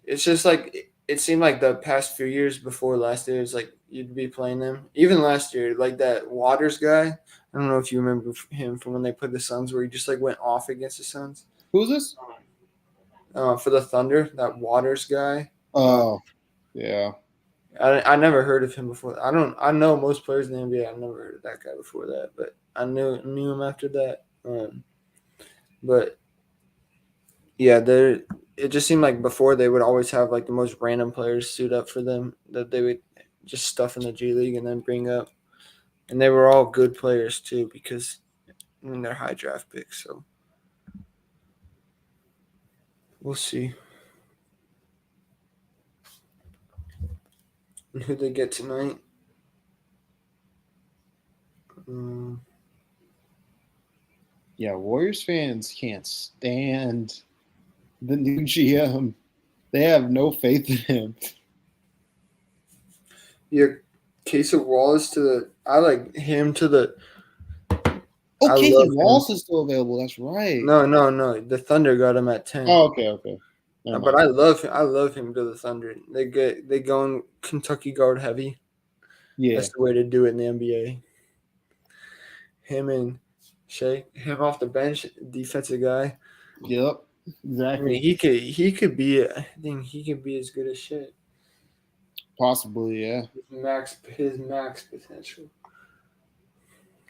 B: It's just like it seemed like the past few years before last year, it's like you'd be playing them. Even last year, like that Waters guy. I don't know if you remember him from when they played the Suns, where he just like went off against the Suns.
A: Who's this?
B: For the Thunder, that Waters guy.
A: Oh, yeah.
B: I never heard of him before. I know most players in the NBA. I never heard of that guy before that, but I knew him after that. But yeah, it just seemed like before they would always have like the most random players suit up for them that they would just stuff in the G League and then bring up, and they were all good players too because I mean they're high draft picks. So we'll see who they get tonight.
A: Yeah, Warriors fans can't stand the new GM. They have no faith in him.
B: Yeah, Case of Wallace to the. I like him to the.
A: Oh,
B: I
A: Casey
B: love
A: Walsh
B: him.
A: is still available. That's right.
B: No. The Thunder got him at 10.
A: Oh, okay. Never
B: But
A: mind.
B: I love him to the Thunder. They going Kentucky guard heavy.
A: Yeah.
B: That's the way to do it in the NBA. Him and Shea, him off the bench, defensive guy.
A: Yep.
B: I
A: Exactly.
B: mean, he could be. I think he could be as good as Shea.
A: Possibly, yeah.
B: His max potential.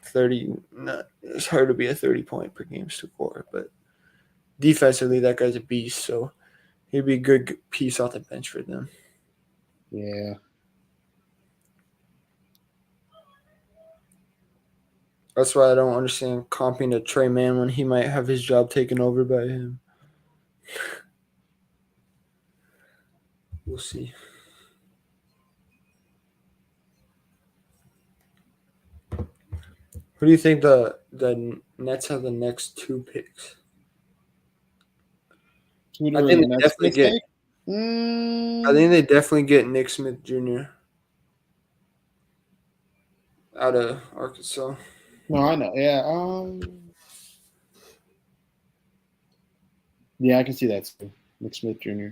B: 30. Not, it's hard to be a 30-point per game scorer, but defensively, that guy's a beast. So he'd be a good piece off the bench for them.
A: Yeah.
B: That's why I don't understand comping to Trey Mann when he might have his job taken over by him. We'll see. Who do you think the Nets have the next two picks? I think they definitely get. I think they definitely get Nick Smith Jr. out of Arkansas.
A: No, I know. Yeah. Yeah, I can see that too. Nick Smith Jr.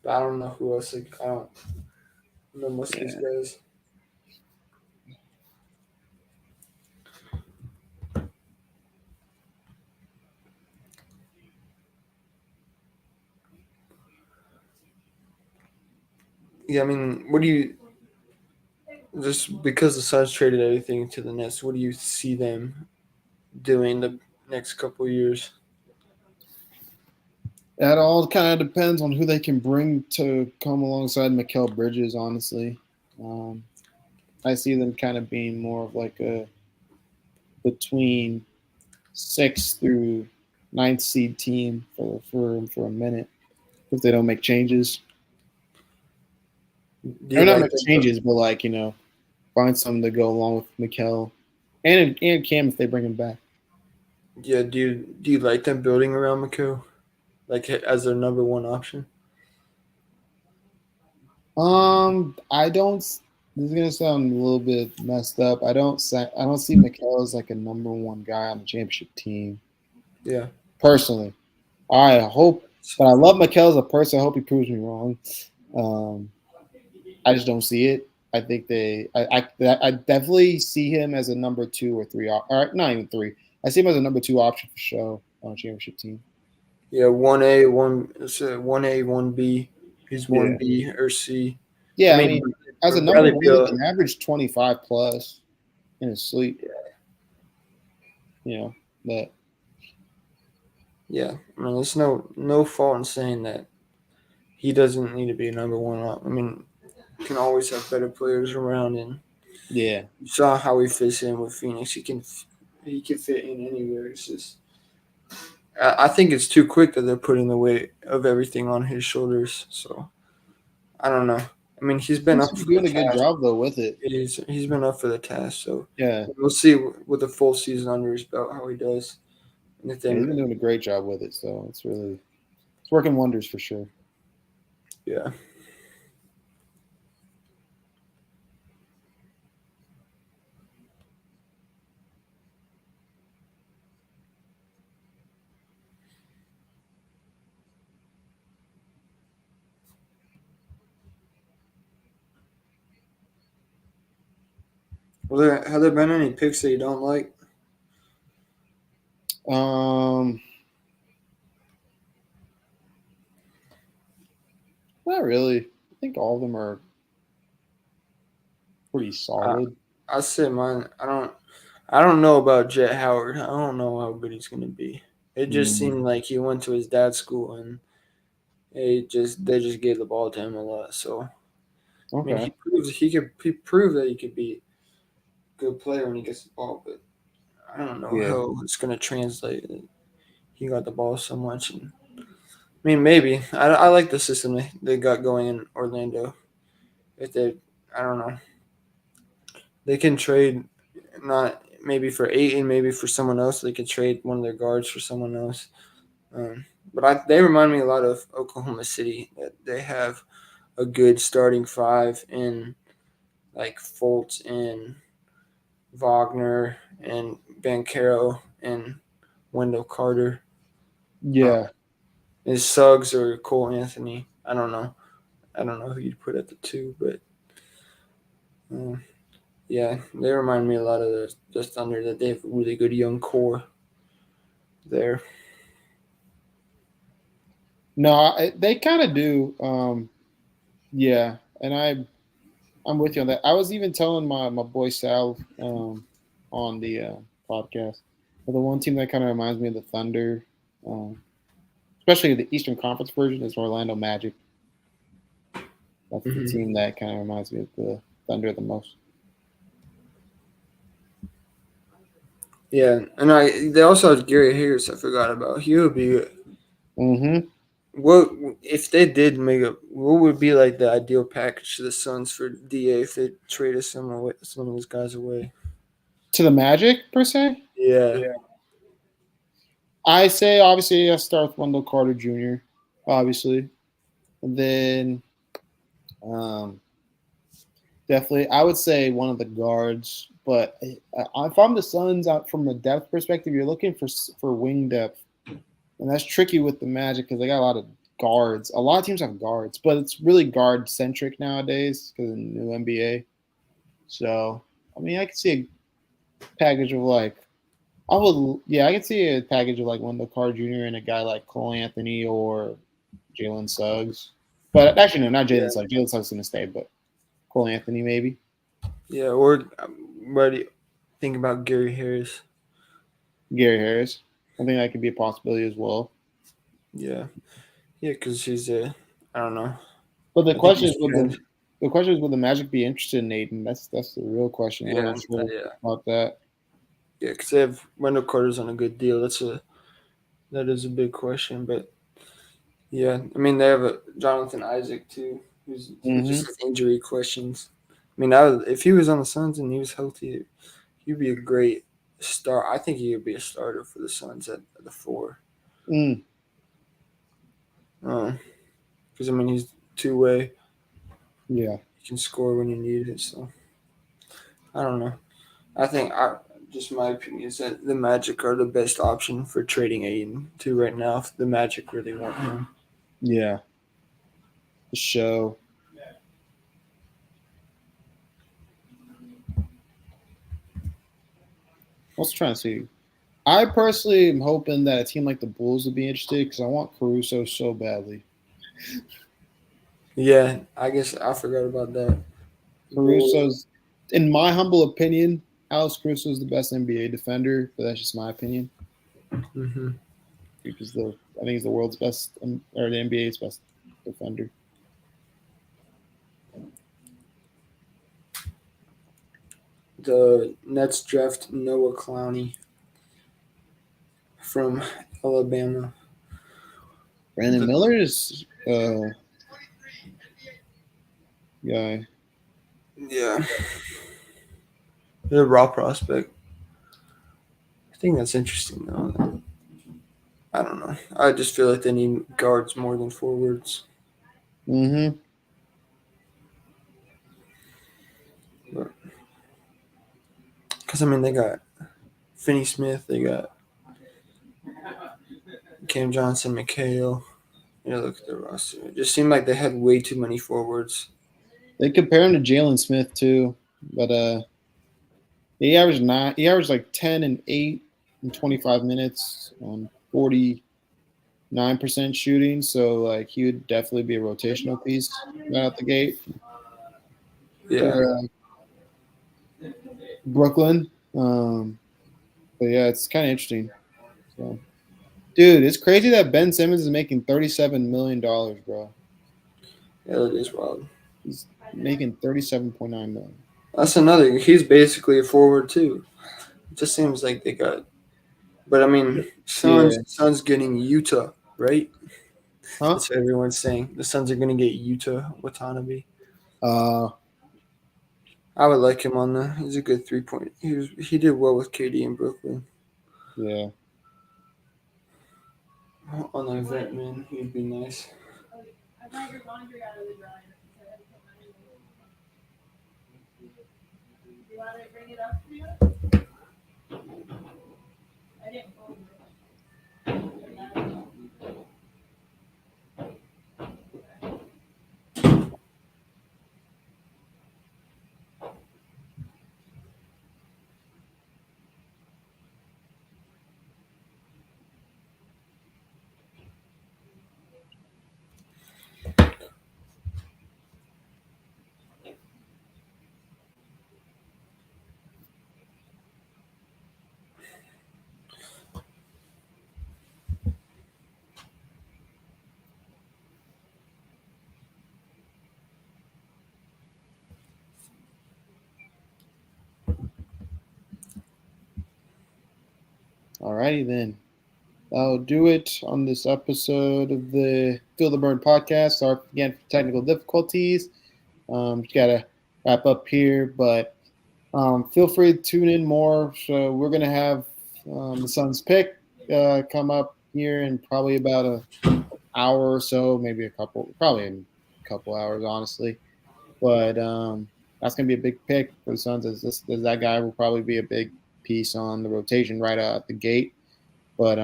B: But I don't know who else. I don't know most of these guys. Yeah, I mean, what do you just because the Suns traded everything to the Nets? What do you see them doing the next couple of years?
A: That all kind of depends on who they can bring to come alongside Mikal Bridges. Honestly, um, I see them kind of being more of like a between sixth through ninth seed team for a minute if they don't make changes.
B: Do
A: I
B: you
A: mean, not
B: like
A: make
B: them?
A: changes, but like find something to go along with Mikal and Cam if they bring him back.
B: Yeah, do you like them building around McHugh, like as their number one option?
A: I don't. This is gonna sound a little bit messed up. I don't see Mikal as like a number one guy on the championship team
B: Yeah,
A: personally. I hope, but I love Mikal as a person. I hope he proves me wrong. Um, I just don't see it. I think I definitely see him as a number two or three, or not even three. I see him as a number two option for sure on a championship team.
B: yeah, 1A, 1A, 1B. He's one
A: Yeah,
B: B or C. I
A: yeah. I
B: mean,
A: mean, as a number
B: Bradley
A: one, he
B: Beal.
A: can average 25 plus in his sleep. You know, but
B: Yeah, I mean, there's no fault in saying that he doesn't need to be a number one. I mean, you can always have better players around, and
A: yeah,
B: you saw how he fits in with Phoenix. He can fit in anywhere. It's just I think it's too quick that they're putting the weight of everything on his shoulders. So I don't know. I mean, he's been
A: he's
B: up for the
A: doing a good
B: task.
A: job though with it.
B: He's been up for the task. So
A: Yeah,
B: we'll see with the full season under his belt how he does. And if
A: yeah, he's
B: they,
A: been doing a great job with it. So it's working wonders for sure.
B: yeah. Well, have there been any picks that you don't like?
A: Um, Not really. I think all of them are pretty
B: I
A: solid.
B: I said mine. I don't know about Jet Howard. I don't know how good he's gonna be. It just
A: Mm,
B: seemed like he went to his dad's school and they just gave the ball to him a lot. So I mean,
A: okay.
B: he proved that he could be a good player when he gets the ball, but I don't know
A: Yeah.
B: how it's gonna translate. He got the ball so much, and I mean, maybe I like the system they got going in Orlando. If they, I don't know, they can trade not maybe for Aiton, maybe for someone else. They could trade one of their guards for someone else. But they remind me a lot of Oklahoma City. That they have a good starting five in like Fultz and Wagner and Bankero and Wendell Carter. Uh,
A: Yeah.
B: is Suggs or Cole Anthony? I don't know. I don't know who you'd put at the two, but um, yeah, they remind me a lot of the Thunder. That they have a really good young core there.
A: No, they kind of do. Yeah, and I'm with you on that. I was even telling my boy Sal on the podcast. But the one team that kind of reminds me of the Thunder, um, especially the Eastern Conference version, is Orlando Magic. That's the
B: Hmm.
A: team that kind of reminds me of the Thunder the most.
B: Yeah, and they also have Gary Harris. I forgot about. He would be
A: Mm-hmm.
B: what if they did make a what would be like the ideal package to the Suns for Da if they traded some of those guys away?
A: To the Magic per se,
B: Yeah.
A: I say obviously I start with Wendell Carter Jr. Obviously, and then um, definitely I would say one of the guards. But if I'm the Suns, out from a depth perspective, you're looking for wing depth, and that's tricky with the Magic because they got a lot of guards. A lot of teams have guards, but it's really guard centric nowadays because of the new NBA. So I mean, I could see a package of like I could see a package of like Wendell Carter Jr. and a guy like Cole Anthony or Jalen Suggs. But actually, no, not Jalen
B: Yeah.
A: Suggs. Jalen Suggs is going to stay, but Cole Anthony maybe.
B: Yeah, or what do you think about Gary Harris?
A: Gary Harris. I think that could be a possibility as well.
B: Yeah, because he's a, I don't know.
A: But the
B: I think
A: question
B: he's
A: is, would the Magic be interested in Aiden? That's the real question. I'm
B: yeah,
A: not sure
B: yeah,
A: about that.
B: yeah, because they have Wendell Carter's on a good deal. That is a big question, but yeah, I mean they have a Jonathan Isaac too, who's
A: Mm-hmm.
B: just has injury questions. I mean, if he was on the Suns and he was healthy, he'd be a great start. I think he would be a starter for the Suns at the 4.
A: Mm.
B: Because I mean he's 2-way.
A: Yeah.
B: He can score when you need it. So I don't know. Just my opinion is that the Magic are the best option for trading Aiden to right now if the Magic really want him.
A: Yeah. The show. I was trying to see. I personally am hoping that a team like the Bulls would be interested because I want Caruso so badly.
B: Yeah, I guess I forgot about that.
A: Caruso's, in my humble opinion, Alex Caruso is the best NBA defender, but that's just my opinion.
B: Mm-hmm.
A: Because I think he's the world's best, or the NBA's best defender.
B: The Nets draft Noah Clowney from Alabama.
A: Brandon Miller is guy.
B: Yeah, the raw prospect. I think that's interesting though. I don't know. I just feel like they need guards more than forwards.
A: Mm-hmm.
B: Because I mean, they got Finney Smith, they got Cam Johnson, McHale. Look at their roster. It just seemed like they had way too many forwards.
A: They compare him to Jalen Smith too, but he averaged 9. He averaged like 10 and 8 in 25 minutes on 49% shooting. So like he would definitely be a rotational piece right out the gate.
B: Yeah.
A: For, Brooklyn. But yeah, it's kind of interesting. So, dude, it's crazy that Ben Simmons is making $37 million, bro.
B: Yeah, it is wild.
A: He's making $37.9 million.
B: That's another. He's basically a forward too. It just seems like they got. But I mean, Suns getting Utah, right?
A: Huh?
B: That's what everyone's saying. The Suns are going to get Utah Watanabe. I would like him on there. He's a good 3-point. He did well with KD in Brooklyn.
A: Yeah.
B: On the event, man, he'd be nice.
A: Alrighty then. That'll do it on this episode of the Feel the Burn podcast. Sorry again for technical difficulties. Just gotta wrap up here, but feel free to tune in more. So we're gonna have the Suns pick come up here in probably about an hour or so, maybe probably in a couple hours, honestly. But that's gonna be a big pick for the Suns. As that guy will probably be a big piece on the rotation right out the gate. But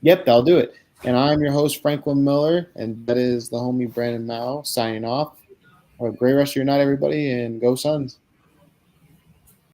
A: yep, that'll do it. And I'm your host, Franklin Miller, and that is the homie Brandon Mao signing off. Have a great rest of your night, everybody, and go Suns.